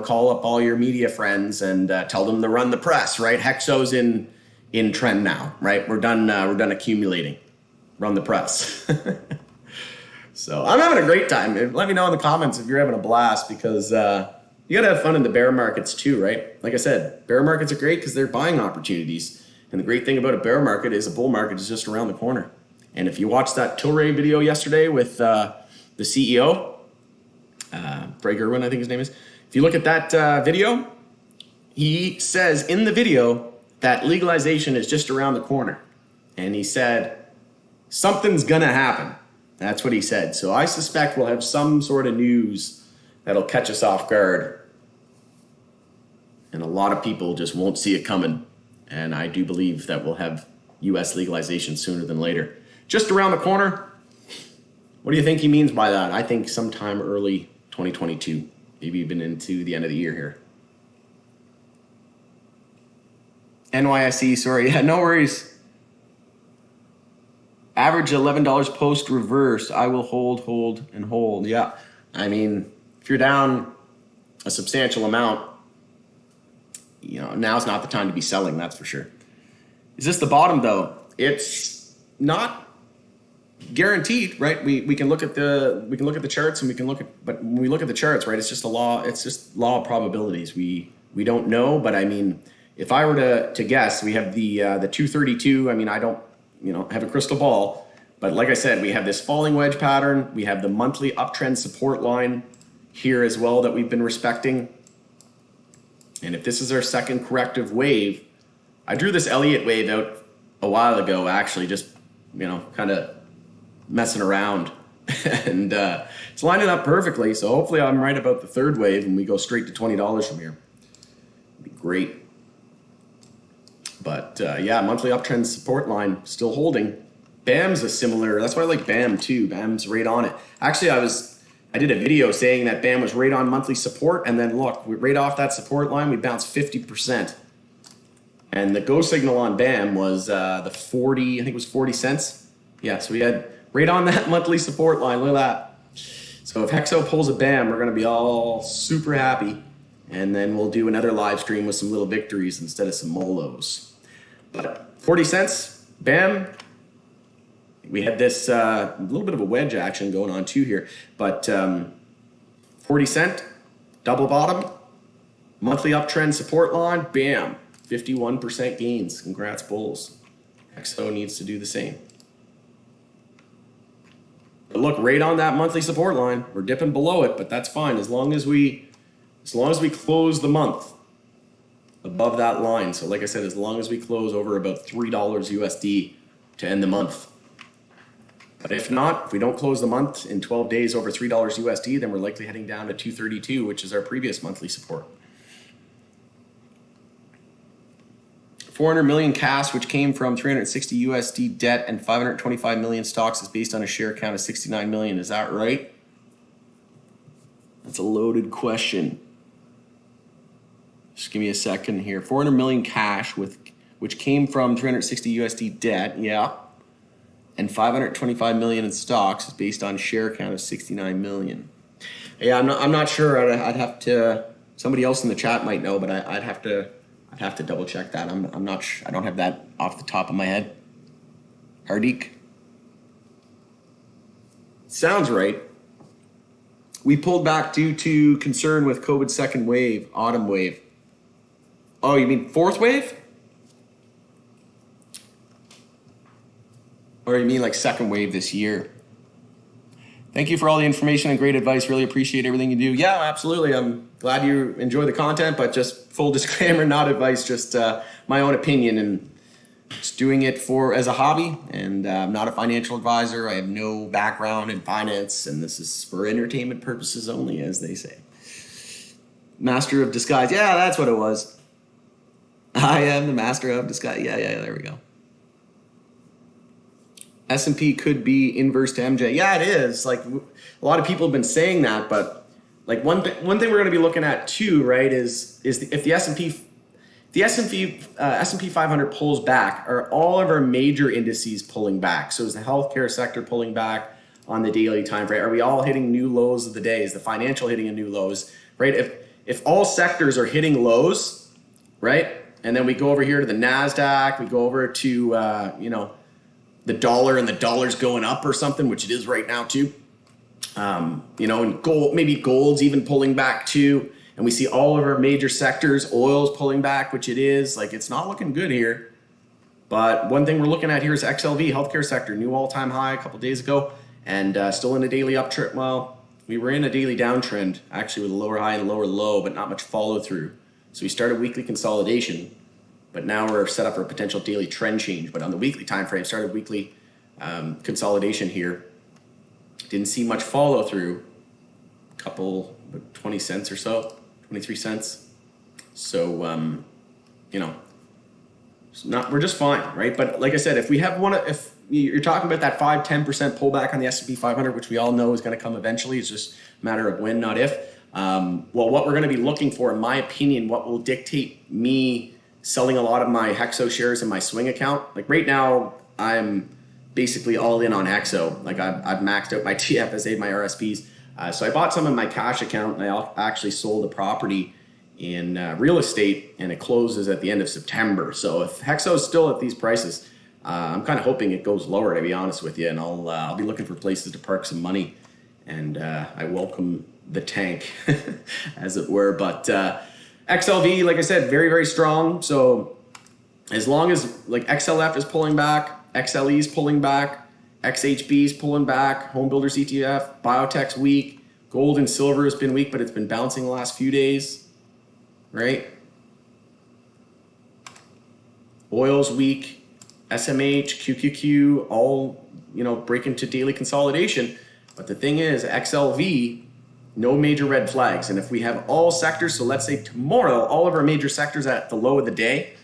call up all your media friends and tell them to run the press, right? HEXO's in trend now, right? We're done accumulating. Run the press. So I'm having a great time. Let me know in the comments if you're having a blast, because you gotta have fun in the bear markets too, right? Like I said, bear markets are great because they're buying opportunities. And the great thing about a bear market is a bull market is just around the corner. And if you watched that Tilray video yesterday with the CEO, Greg Irwin, I think his name is. If you look at that video, he says in the video that legalization is just around the corner. And he said, something's gonna happen. That's what he said. So I suspect we'll have some sort of news that'll catch us off guard. And a lot of people just won't see it coming. And I do believe that we'll have US legalization sooner than later. Just around the corner. What do you think he means by that? I think sometime early 2022, maybe even into the end of the year here. NYSE, sorry, yeah, no worries. Average $11 post reverse. I will hold, and hold. Yeah, I mean, if you're down a substantial amount, now's not the time to be selling. That's for sure. Is this the bottom though? It's not guaranteed, right? We can look at the charts and but when we look at the charts, right, it's just a law. It's just law of probabilities. We don't know, but I mean, if I were to guess, we have the 232. I mean, I don't have a crystal ball, but like I said, we have this falling wedge pattern. We have the monthly uptrend support line here as well that we've been respecting. And if this is our second corrective wave, I drew this Elliott wave out a while ago, actually, just kind of messing around, and it's lining up perfectly. So hopefully I'm right about the third wave and we go straight to $20 from here. It'd be great. But yeah, monthly uptrend support line still holding. BAM's a similar, that's why I like BAM too. BAM's right on it. Actually, I did a video saying that BAM was right on monthly support, and then look, right off that support line, we bounced 50%. And the go signal on BAM was the 40, I think it was 40 cents. Yeah, so we had right on that monthly support line, look at that. So if HEXO pulls a BAM, we're gonna be all super happy. And then we'll do another live stream with some little victories instead of some molos. But 40 cents, BAM. We had this little bit of a wedge action going on too here, but 40 cent, double bottom, monthly uptrend support line, bam, 51% gains. Congrats, bulls. HEXO needs to do the same. But look, right on that monthly support line, we're dipping below it, but that's fine as long as we close the month above that line. So like I said, as long as we close over about $3 USD to end the month. But if not, if we don't close the month in 12 days over $3 USD, then we're likely heading down to 232, which is our previous monthly support. 400 million cash, which came from 360 USD debt and 525 million stocks, is based on a share count of 69 million. Is that right? That's a loaded question. Just give me a second here. 400 million cash which came from 360 USD debt, yeah, and 525 million in stocks is based on share count of 69 million. Yeah, I'm not sure. I'd have to. Somebody else in the chat might know, but I'd have to double check that. I'm not sure. I don't have that off the top of my head. Hardik. Sounds right. We pulled back due to concern with COVID second wave, autumn wave. Oh, you mean fourth wave? Or you mean like second wave this year? Thank you for all the information and great advice. Really appreciate everything you do. Yeah, absolutely. I'm glad you enjoy the content, but just full disclaimer, not advice, just my own opinion, and just doing it as a hobby. And I'm not a financial advisor. I have no background in finance, and this is for entertainment purposes only, as they say. Master of disguise. Yeah, that's what it was. I am the master of disguise. Yeah, there we go. S&P could be inverse to MJ. Yeah, it is. Like, a lot of people have been saying that, but like one thing we're going to be looking at too, right, is if the S&P 500 pulls back, are all of our major indices pulling back? So is the healthcare sector pulling back on the daily time frame? Are we all hitting new lows of the day? Is the financial hitting a new lows, right? If all sectors are hitting lows, right, and then we go over here to the Nasdaq, we go over to the dollar, and the dollar's going up or something, which it is right now too. And gold, maybe gold's even pulling back too. And we see all of our major sectors, oil's pulling back, which it is. Like, it's not looking good here. But one thing we're looking at here is XLV, healthcare sector, new all-time high a couple days ago, and still in a daily uptrend. Well, we were in a daily downtrend, actually, with a lower high and a lower low, but not much follow through. So we started weekly consolidation. But now we're set up for a potential daily trend change. But on the weekly time frame, started weekly consolidation here. Didn't see much follow through. Couple 20 cents or so, 23 cents. So we're just fine, right? But like I said, if you're talking about that 5-10% pullback on the S&P 500, which we all know is going to come eventually, it's just a matter of when, not if. What we're going to be looking for, in my opinion, what will dictate me selling a lot of my HEXO shares in my swing account. Like right now, I'm basically all in on HEXO. Like I've maxed out my TFSA, my RSPs. So I bought some in my cash account, and I actually sold a property in real estate, and it closes at the end of September. So if HEXO is still at these prices, I'm kind of hoping it goes lower, to be honest with you. And I'll be looking for places to park some money, and I welcome the tank, as it were. But XLV, like I said, very, very strong. So as long as like XLF is pulling back, XLE is pulling back, XHB is pulling back, home builders ETF, biotech's weak, gold and silver has been weak, but it's been bouncing the last few days, right? Oil's weak, SMH, QQQ, all, break into daily consolidation. But the thing is, XLV, no major red flags. And if we have all sectors, so let's say tomorrow, all of our major sectors at the low of the day,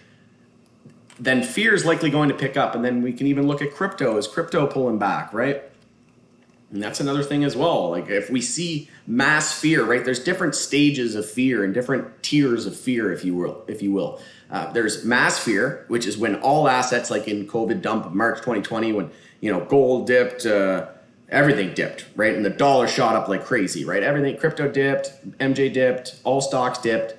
then fear is likely going to pick up. And then we can even look at crypto. Is crypto pulling back, right? And that's another thing as well. Like if we see mass fear, right? There's different stages of fear and different tiers of fear, if you will. There's mass fear, which is when all assets, like in COVID dump of March 2020, when gold dipped, everything dipped, right? And the dollar shot up like crazy, right? Everything, crypto dipped, MJ dipped, all stocks dipped.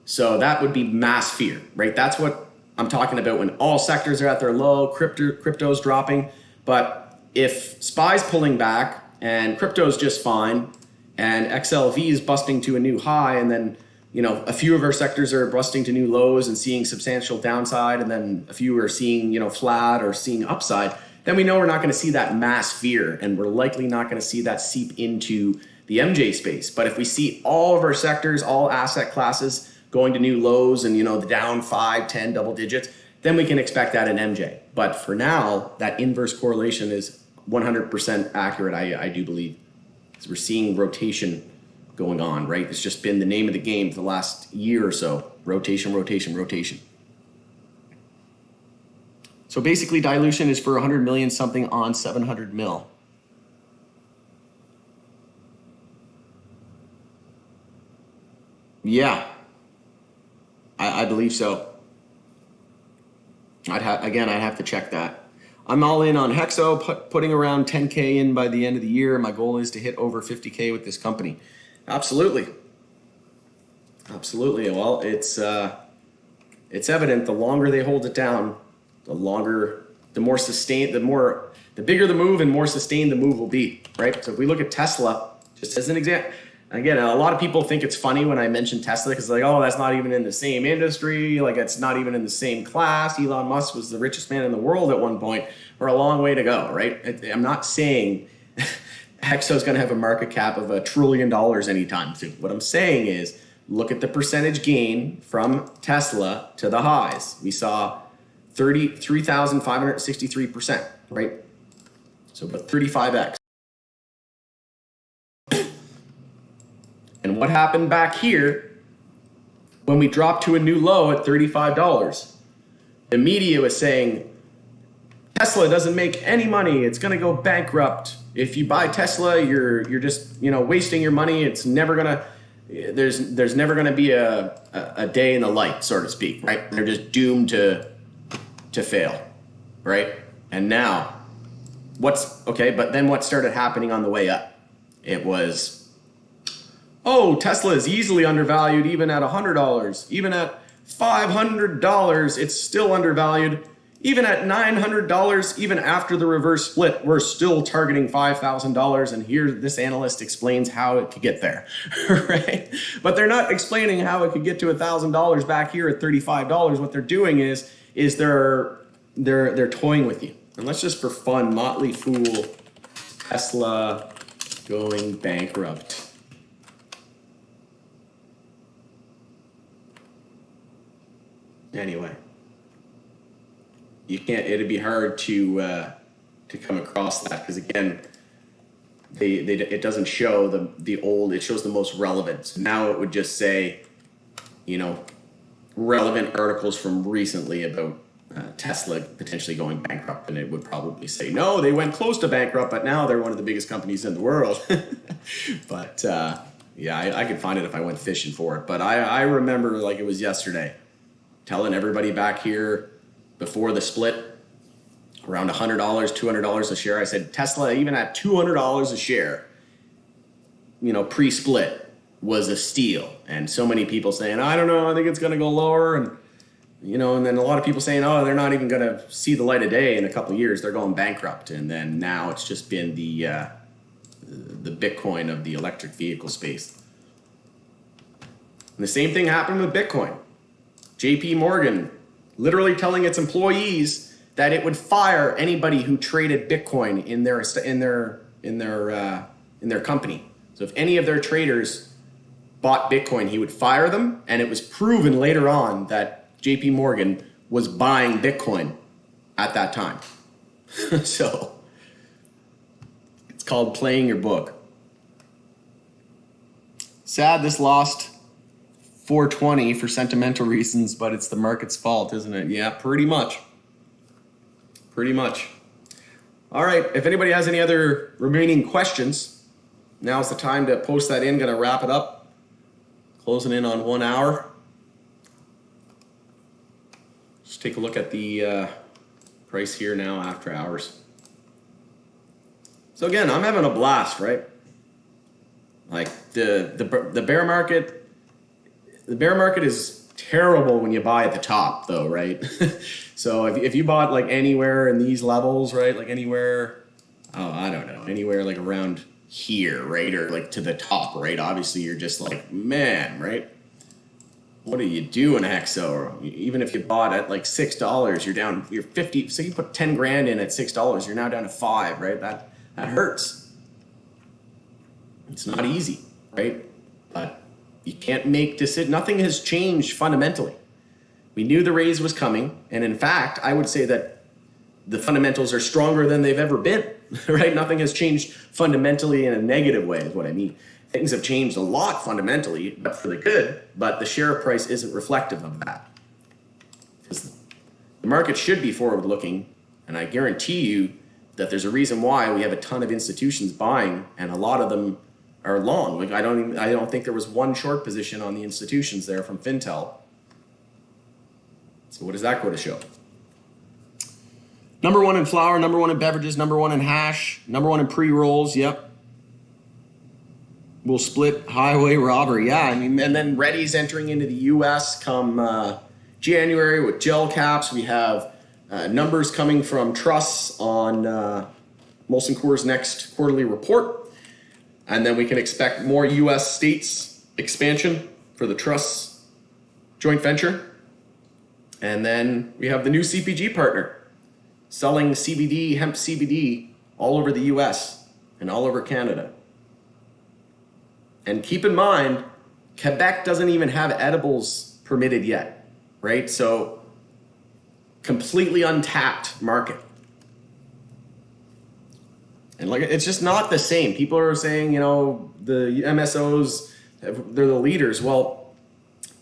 So that would be mass fear, right? That's what I'm talking about when all sectors are at their low, crypto's dropping. But if SPY's pulling back and crypto's just fine and XLV is busting to a new high, and then a few of our sectors are busting to new lows and seeing substantial downside, and then a few are seeing flat or seeing upside, then we know we're not going to see that mass fear, and we're likely not going to see that seep into the MJ space. But if we see all of our sectors, all asset classes going to new lows and the down 5, 10 double digits, then we can expect that in MJ. But for now, that inverse correlation is 100% accurate, I do believe, because we're seeing rotation going on, right? It's just been the name of the game for the last year or so. Rotation, rotation, rotation. So basically dilution is for 100 million something on 700 mil. Yeah. believe so. I'd have to check that. I'm all in on HEXO, putting around 10K in by the end of the year. My goal is to hit over 50K with this company. Absolutely. Absolutely. Well, it's evident the longer they hold it down, the more sustained, the bigger the move and more sustained the move will be, right? So if we look at Tesla, just as an example, again, a lot of people think it's funny when I mention Tesla because like, oh, that's not even in the same industry, like it's not even in the same class. Elon Musk was the richest man in the world at one point. We're a long way to go, right? I'm not saying HEXO is going to have a market cap of $1 trillion anytime soon. What I'm saying is, look at the percentage gain from Tesla to the highs. We saw 3,563%, right? So about 35x. And what happened back here when we dropped to a new low at $35? The media was saying, Tesla doesn't make any money. It's going to go bankrupt. If you buy Tesla, you're just, wasting your money. It's never going to, there's never going to be a day in the light, so to speak, right? They're just doomed to fail, right? And now, but then what started happening on the way up? It was, oh, Tesla is easily undervalued even at $100. Even at $500, it's still undervalued. Even at $900, even after the reverse split, we're still targeting $5,000. And here, this analyst explains how it could get there, right? But they're not explaining how it could get to $1,000 back here at $35. What they're doing is they're toying with you. And let's just for fun, Motley Fool, Tesla going bankrupt. Anyway. You can't, it'd be hard to come across that because again, it doesn't show the old, it shows the most relevant. So now it would just say, relevant articles from recently about Tesla potentially going bankrupt, and it would probably say, no, they went close to bankrupt, but now they're one of the biggest companies in the world. But yeah, I could find it if I went fishing for it. But I remember like it was yesterday, telling everybody back here, before the split, around $100, $200 a share. I said Tesla, even at $200 a share, pre-split, was a steal. And so many people saying, I don't know, I think it's going to go lower. And, and then a lot of people saying, oh, they're not even going to see the light of day in a couple of years. They're going bankrupt. And then now it's just been the Bitcoin of the electric vehicle space. And the same thing happened with Bitcoin. JP Morgan literally telling its employees that it would fire anybody who traded Bitcoin in their company. So if any of their traders bought Bitcoin, he would fire them. And it was proven later on that JP Morgan was buying Bitcoin at that time. So it's called playing your book. Sad this lost 420 for sentimental reasons, but it's the market's fault, isn't it? Yeah, pretty much. Pretty much. All right, if anybody has any other remaining questions, now's the time to post that in. Gonna wrap it up. Closing in on 1 hour. Just take a look at the price here now after hours. So again, I'm having a blast, right? Like the bear market. The bear market is terrible when you buy at the top, though, right? So if you bought like anywhere in these levels, right? Like anywhere, I don't know, anywhere like around here, right? Or like to the top, right? Obviously, you're just like, man, right? What are you doing, HEXO? Even if you bought at like $6, you're 50. So you put 10 grand in at $6, you're now down to 5, right? That hurts. It's not easy, right? But you can't make decisions. Nothing has changed fundamentally. We knew the raise was coming. And in fact, I would say that the fundamentals are stronger than they've ever been, right? Nothing has changed fundamentally in a negative way is what I mean. Things have changed a lot fundamentally, but for the good, but the share price isn't reflective of that. Because the market should be forward looking. And I guarantee you that there's a reason why we have a ton of institutions buying, and a lot of them are long. Like I don't think there was one short position on the institutions there from Fintel. So what does that go to show? Number one in flower, number one in beverages, number one in hash, number one in pre-rolls. Yep. We'll split highway robbery. Yeah, I mean, and then Ready's entering into the U.S. come January with gel caps. We have numbers coming from trusts on Molson Coors' next quarterly report. And then we can expect more U.S. states expansion for the trusts joint venture. And then we have the new CPG partner selling CBD, hemp CBD, all over the U.S. and all over Canada. And keep in mind, Quebec doesn't even have edibles permitted yet, right? So completely untapped market. And like, it's just not the same. People are saying, you know, the MSOs, they're the leaders. Well,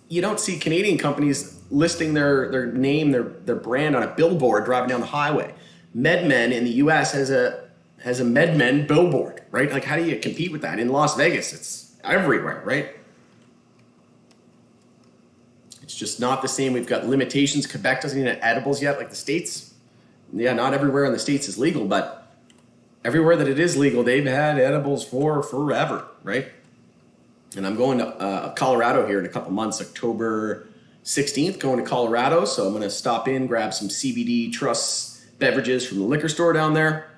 you don't see Canadian companies listing their name, their brand on a billboard driving down the highway. MedMen in the US has a MedMen billboard, right? Like, how do you compete with that? In Las Vegas, it's everywhere, right? It's just not the same. We've got limitations. Quebec doesn't even have edibles yet, like the States. Yeah, not everywhere in the States is legal, but everywhere that it is legal, they've had edibles for forever, right? And I'm going to Colorado here in a couple months, October 16th, going to Colorado. So I'm going to stop in, grab some CBD Truss beverages from the liquor store down there.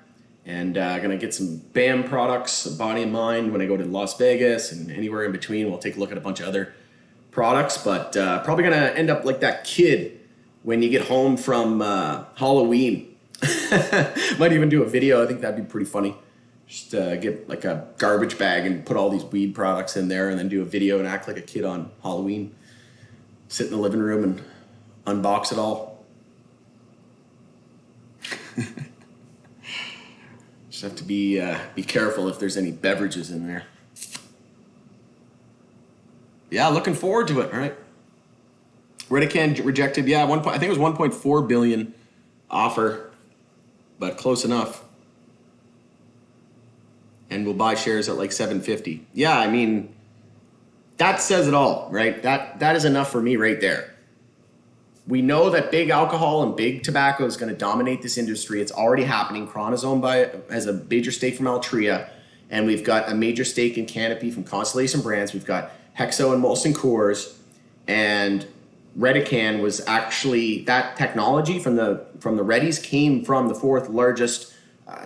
And going to get some BAM products, Body and Mind, when I go to Las Vegas and anywhere in between. We'll take a look at a bunch of other products. But probably going to end up like that kid when you get home from Halloween. Might even do a video. I think that'd be pretty funny. Just get like a garbage bag and put all these weed products in there and then do a video and act like a kid on Halloween. Sit in the living room and unbox it all. Just have to be careful if there's any beverages in there. Yeah, looking forward to it, all right? Redecan rejected, yeah, I think it was 1.4 billion offer, but close enough. And we'll buy shares at like 750. Yeah, I mean, that says it all, right? That is enough for me right there. We know that big alcohol and big tobacco is going to dominate this industry. It's already happening. Crown is owned has a major stake from Altria, and we've got a major stake in Canopy from Constellation Brands. We've got HEXO and Molson Coors, and Redecan was actually, that technology from the Reddies came from the fourth largest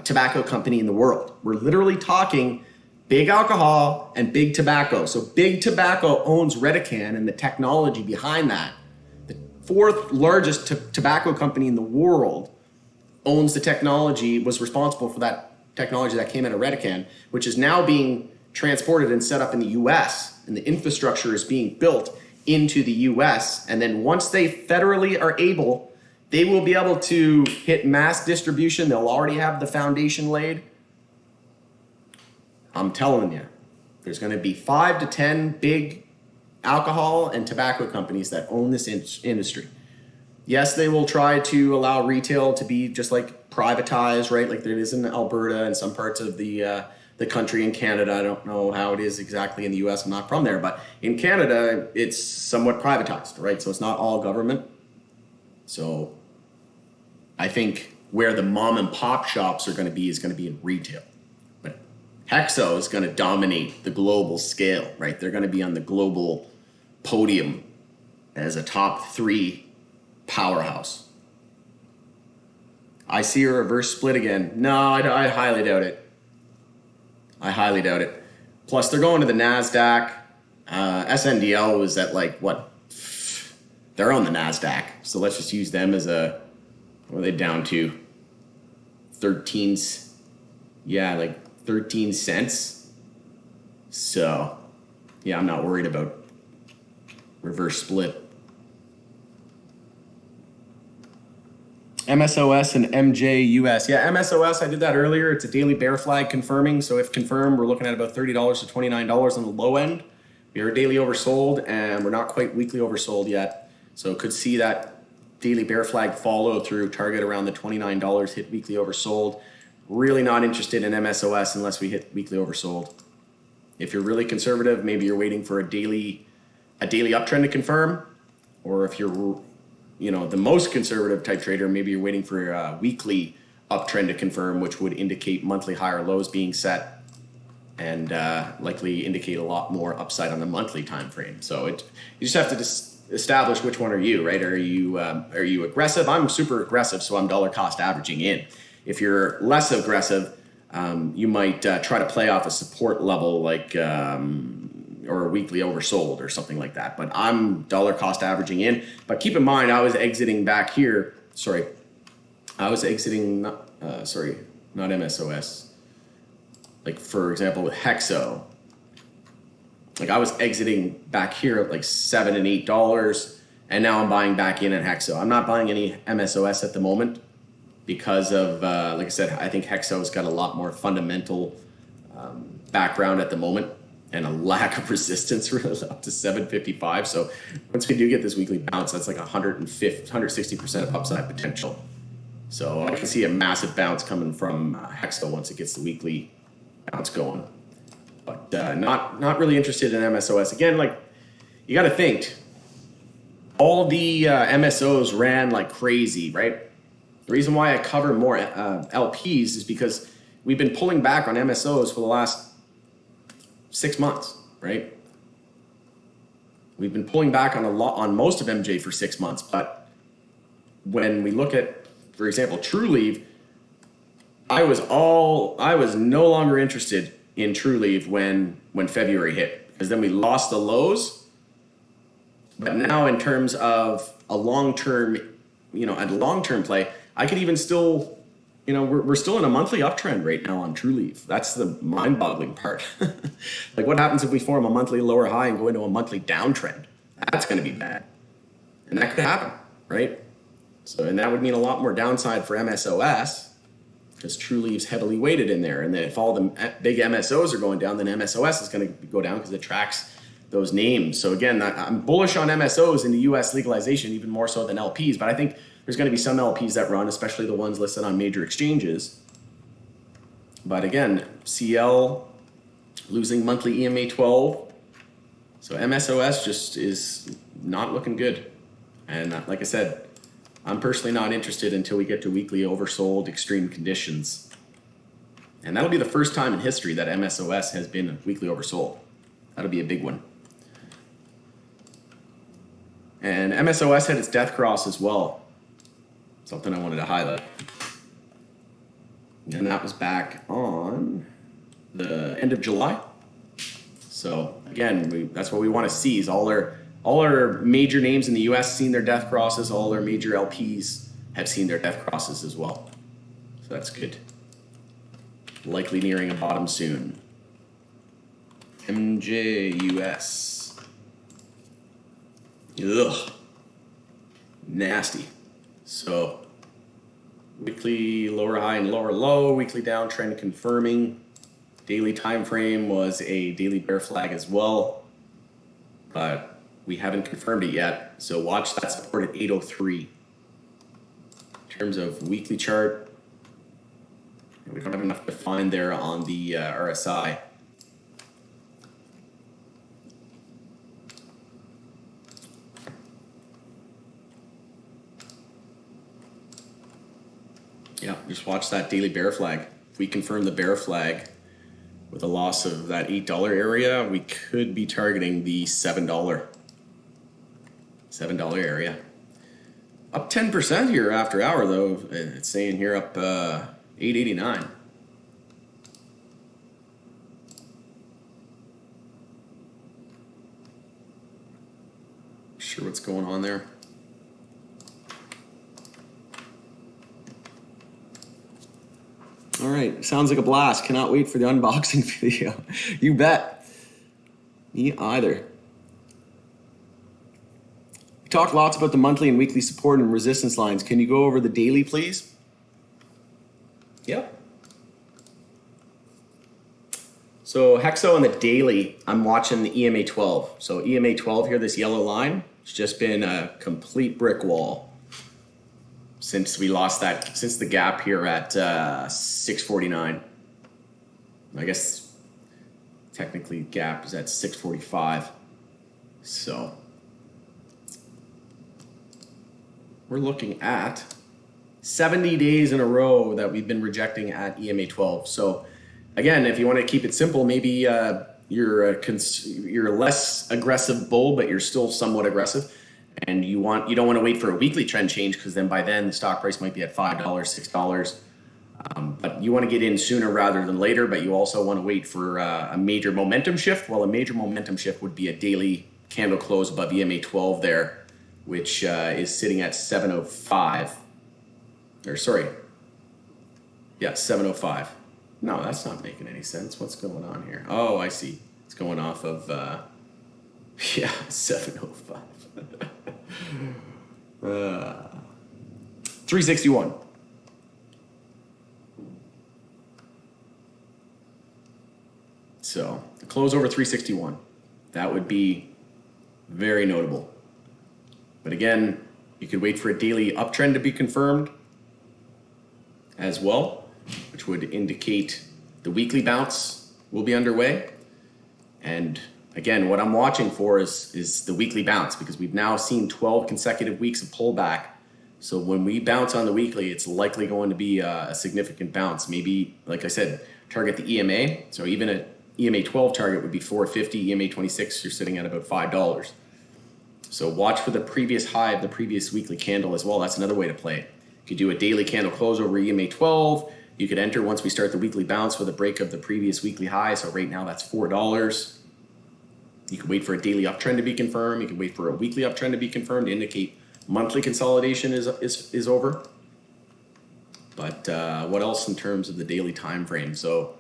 tobacco company in the world. We're literally talking big alcohol and big tobacco. So big tobacco owns Redecan and the technology behind that. The fourth largest tobacco company in the world owns the technology, was responsible for that technology that came out of Redecan, which is now being transported and set up in the US, and the infrastructure is being built into the US. And then once they federally are able, they will be able to hit mass distribution. They'll already have the foundation laid. I'm telling you, there's going to be 5 to 10 big alcohol and tobacco companies that own this industry. Yes, they will try to allow retail to be just like privatized, right? Like there is in Alberta and some parts of the country. In Canada, I don't know how it is exactly in the US. I'm not from there, but in Canada, it's somewhat privatized, right? So it's not all government. So I think where the mom and pop shops are going to be is going to be in retail. But HEXO is going to dominate the global scale, right? They're going to be on the global podium as a top 3 powerhouse. I see a reverse split again. No, I highly doubt it. I highly doubt it. Plus, they're going to the Nasdaq. SNDL was at like, what? They're on the Nasdaq. So let's just use them as a, what are they down to? 13, yeah, like 13 cents. So, yeah, I'm not worried about reverse split. MSOS and MJUS. Yeah, MSOS, I did that earlier. It's a daily bear flag confirming. So if confirmed, we're looking at about $30 to $29 on the low end. We are daily oversold, and we're not quite weekly oversold yet. So could see that daily bear flag follow through, target around the $29, hit weekly oversold. Really not interested in MSOS unless we hit weekly oversold. If you're really conservative, maybe you're waiting for a daily uptrend to confirm, or if you're the most conservative type trader, maybe you're waiting for a weekly uptrend to confirm, which would indicate monthly higher lows being set and likely indicate a lot more upside on the monthly time frame. So you just have to establish which one are you, right? Are you aggressive? I'm super aggressive, so I'm dollar cost averaging in. If you're less aggressive, you might try to play off a support level like or a weekly oversold or something like that. But I'm dollar cost averaging in. But keep in mind, I was exiting back here. Sorry, I was exiting. Not MSOS. Like for example, with HEXO. Like I was exiting back here at like $7 and $8, and now I'm buying back in at HEXO. I'm not buying any MSOS at the moment because of, like I said, I think HEXO's got a lot more fundamental background at the moment and a lack of resistance really up to 755. So once we do get this weekly bounce, that's like 160% of upside potential. So I can see a massive bounce coming from HEXO once it gets the weekly bounce going. But not really interested in MSOS. Again, like you got to think, all the MSOs ran like crazy, right? The reason why I cover more LPs is because we've been pulling back on MSOs for the last 6 months, right? We've been pulling back on most of MJ for 6 months, but when we look at, for example, TrueLeave, I was no longer interested in TrueLeave when February hit, because then we lost the lows. But now in terms of a long-term, a long-term play, I could even still, we're still in a monthly uptrend right now on TrueLeave. That's the mind-boggling part. Like what happens if we form a monthly lower high and go into a monthly downtrend? That's going to be bad. And that could happen, right? So, and that would mean a lot more downside for MSOS, because TrueLeave's heavily weighted in there. And then if all the big MSOs are going down, then MSOS is going to go down because it tracks those names. So again, I'm bullish on MSOs in the US legalization, even more so than LPs. But I think there's going to be some LPs that run, especially the ones listed on major exchanges. But again, CL losing monthly EMA 12. So MSOS just is not looking good. And like I said, I'm personally not interested until we get to weekly oversold extreme conditions. And that'll be the first time in history that MSOS has been weekly oversold. That'll be a big one. And MSOS had its death cross as well. Something I wanted to highlight. And that was back on the end of July. So again, that's what we want to see is all our major names in the US seen their death crosses. All our major LPs have seen their death crosses as well. So that's good. Likely nearing a bottom soon. MJUS. Ugh. Nasty. So weekly lower high and lower low, weekly downtrend confirming. Daily time frame was a daily bear flag as well, but we haven't confirmed it yet. So watch that support at 803. In terms of weekly chart, we don't have enough to find there on the RSI. Yeah, just watch that daily bear flag. If we confirm the bear flag with a loss of that $8 area, we could be targeting the $7 area. Up 10% here after hour though. It's saying here up 889. Sure what's going on there. All right, sounds like a blast. Cannot wait for the unboxing video. You bet. Me either. We talked lots about the monthly and weekly support and resistance lines. Can you go over the daily, please? Yep. So HEXO on the daily, I'm watching the EMA 12. So EMA 12 here, this yellow line, it's just been a complete brick wall since we lost that, since the gap here at 649. I guess technically gap is at 645. So we're looking at 70 days in a row that we've been rejecting at EMA 12. So again, if you want to keep it simple, maybe you're a less aggressive bull, but you're still somewhat aggressive, and you don't want to wait for a weekly trend change, because then by then the stock price might be at $5, $6. But you want to get in sooner rather than later, but you also want to wait for a major momentum shift. Well, a major momentum shift would be a daily candle close above EMA 12 there, which is sitting at 705. Or sorry, yeah, 705. No, that's not making any sense. What's going on here? Oh, I see. It's going off of, yeah, 705. 361. So the close over 361, that would be very notable. But again, you could wait for a daily uptrend to be confirmed as well, which would indicate the weekly bounce will be underway. And again, what I'm watching for is the weekly bounce, because we've now seen 12 consecutive weeks of pullback. So when we bounce on the weekly, it's likely going to be a significant bounce. Maybe, like I said, target the EMA. So even a EMA 12 target would be 450. EMA 26, you're sitting at about $5. So watch for the previous high of the previous weekly candle as well. That's another way to play it. You could do a daily candle close over EMA 12. You could enter once we start the weekly bounce with a break of the previous weekly high. So right now that's $4. You could wait for a daily uptrend to be confirmed. You could wait for a weekly uptrend to be confirmed to indicate monthly consolidation is over. But what else in terms of the daily time frame? So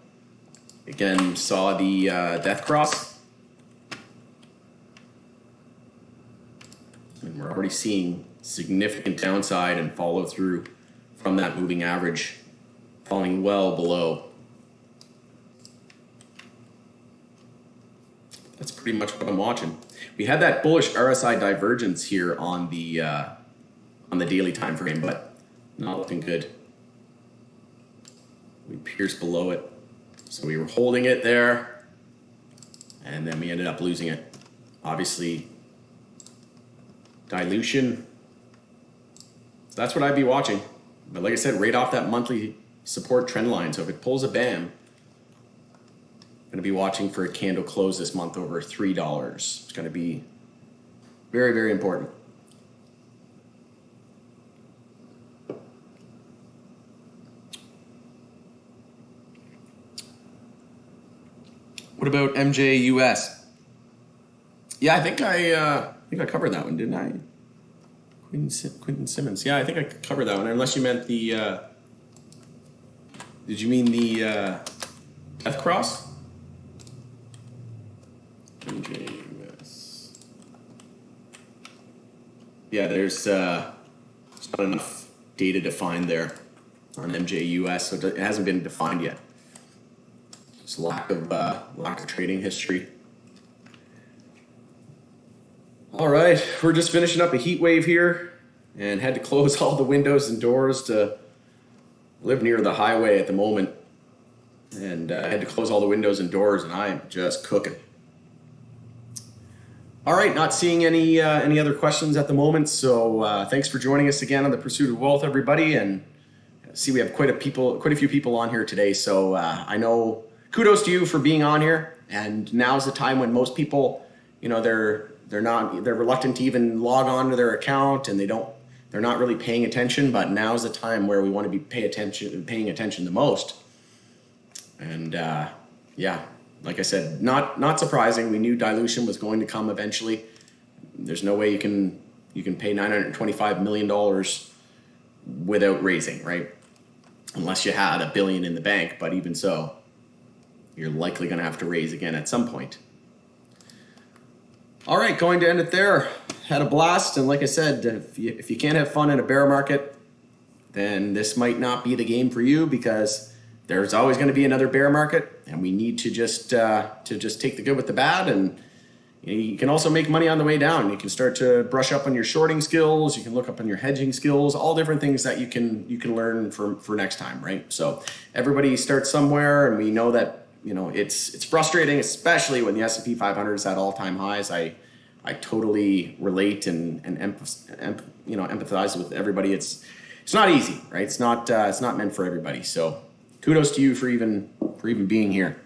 again, saw the death cross. And we're already seeing significant downside and follow through from that moving average, falling well below. That's pretty much what I'm watching. We had that bullish RSI divergence here on the daily time frame, but not looking good. We pierced below it. So we were holding it there, and then we ended up losing it. Obviously, dilution. So that's what I'd be watching. But like I said, right off that monthly support trend line. So if it pulls a BAM, I'm going to be watching for a candle close this month over $3. It's going to be very, very important. What about MJUS? Yeah, I think I covered that one, didn't I? Quentin Simmons. Yeah, I think I covered that one. Unless you meant the. Did you mean the death cross? MJUS. Yeah, there's not enough data defined there on MJUS, so it hasn't been defined yet. Just lack of trading history. All right, we're just finishing up a heat wave here and had to close all the windows and doors to live near the highway at the moment. And I had to close all the windows and doors, and I'm just cooking. All right, not seeing any other questions at the moment. So thanks for joining us again on the Pursuit of Wealth, everybody. And see, we have quite a few people on here today. So I know, kudos to you for being on here. And now's the time when most people, you know, they're reluctant to even log on to their account, and they're not really paying attention. But now's the time where we want to be paying attention the most. And yeah, like I said, not surprising. We knew dilution was going to come eventually. There's no way you can pay $925 million without raising, right? Unless you had $1 billion in the bank. But even so, you're likely going to have to raise again at some point. All right, going to end it there. Had a blast, and like I said, if you can't have fun in a bear market, then this might not be the game for you, because there's always going to be another bear market, and we need to just take the good with the bad. And you can also make money on the way down. You can start to brush up on your shorting skills. You can look up on your hedging skills. All different things that you can learn for next time, right? So everybody starts somewhere, and we know that it's frustrating, especially when the S&P 500 is at all-time highs. I I totally relate and empathize with everybody. It's not easy, right? It's not meant for everybody. So kudos to you for even being here.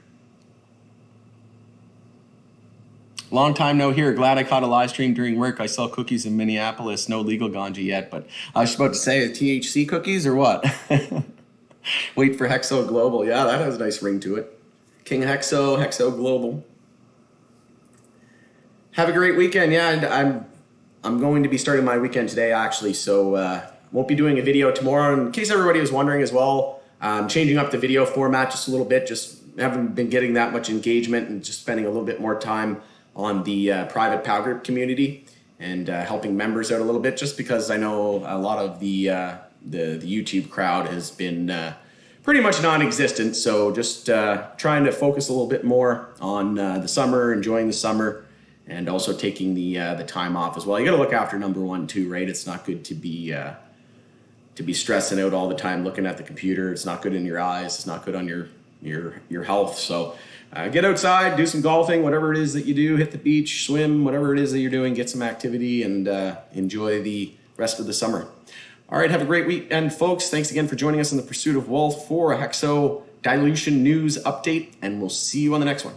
Long time no here. Glad I caught a live stream during work. I sell cookies in Minneapolis. No legal ganja yet, but I was about to say THC cookies or what? Wait for HEXO Global. Yeah, that has a nice ring to it. King HEXO, HEXO Global. Have a great weekend. Yeah, and I'm going to be starting my weekend today actually, so won't be doing a video tomorrow. In case everybody was wondering as well, I'm changing up the video format just a little bit. Just haven't been getting that much engagement and just spending a little bit more time on the private PAL group community and helping members out a little bit, just because I know a lot of the YouTube crowd has been pretty much non-existent. So just trying to focus a little bit more on the summer, enjoying the summer, and also taking the time off as well. You got to look after number one too, right? It's not good to be stressing out all the time looking at the computer. It's not good in your eyes. It's not good on your health. So get outside, do some golfing, whatever it is that you do. Hit the beach, swim, whatever it is that you're doing. Get some activity and enjoy the rest of the summer. All right, have a great weekend, folks. Thanks again for joining us in the Pursuit of Wealth for a HEXO Dilution news update, and we'll see you on the next one.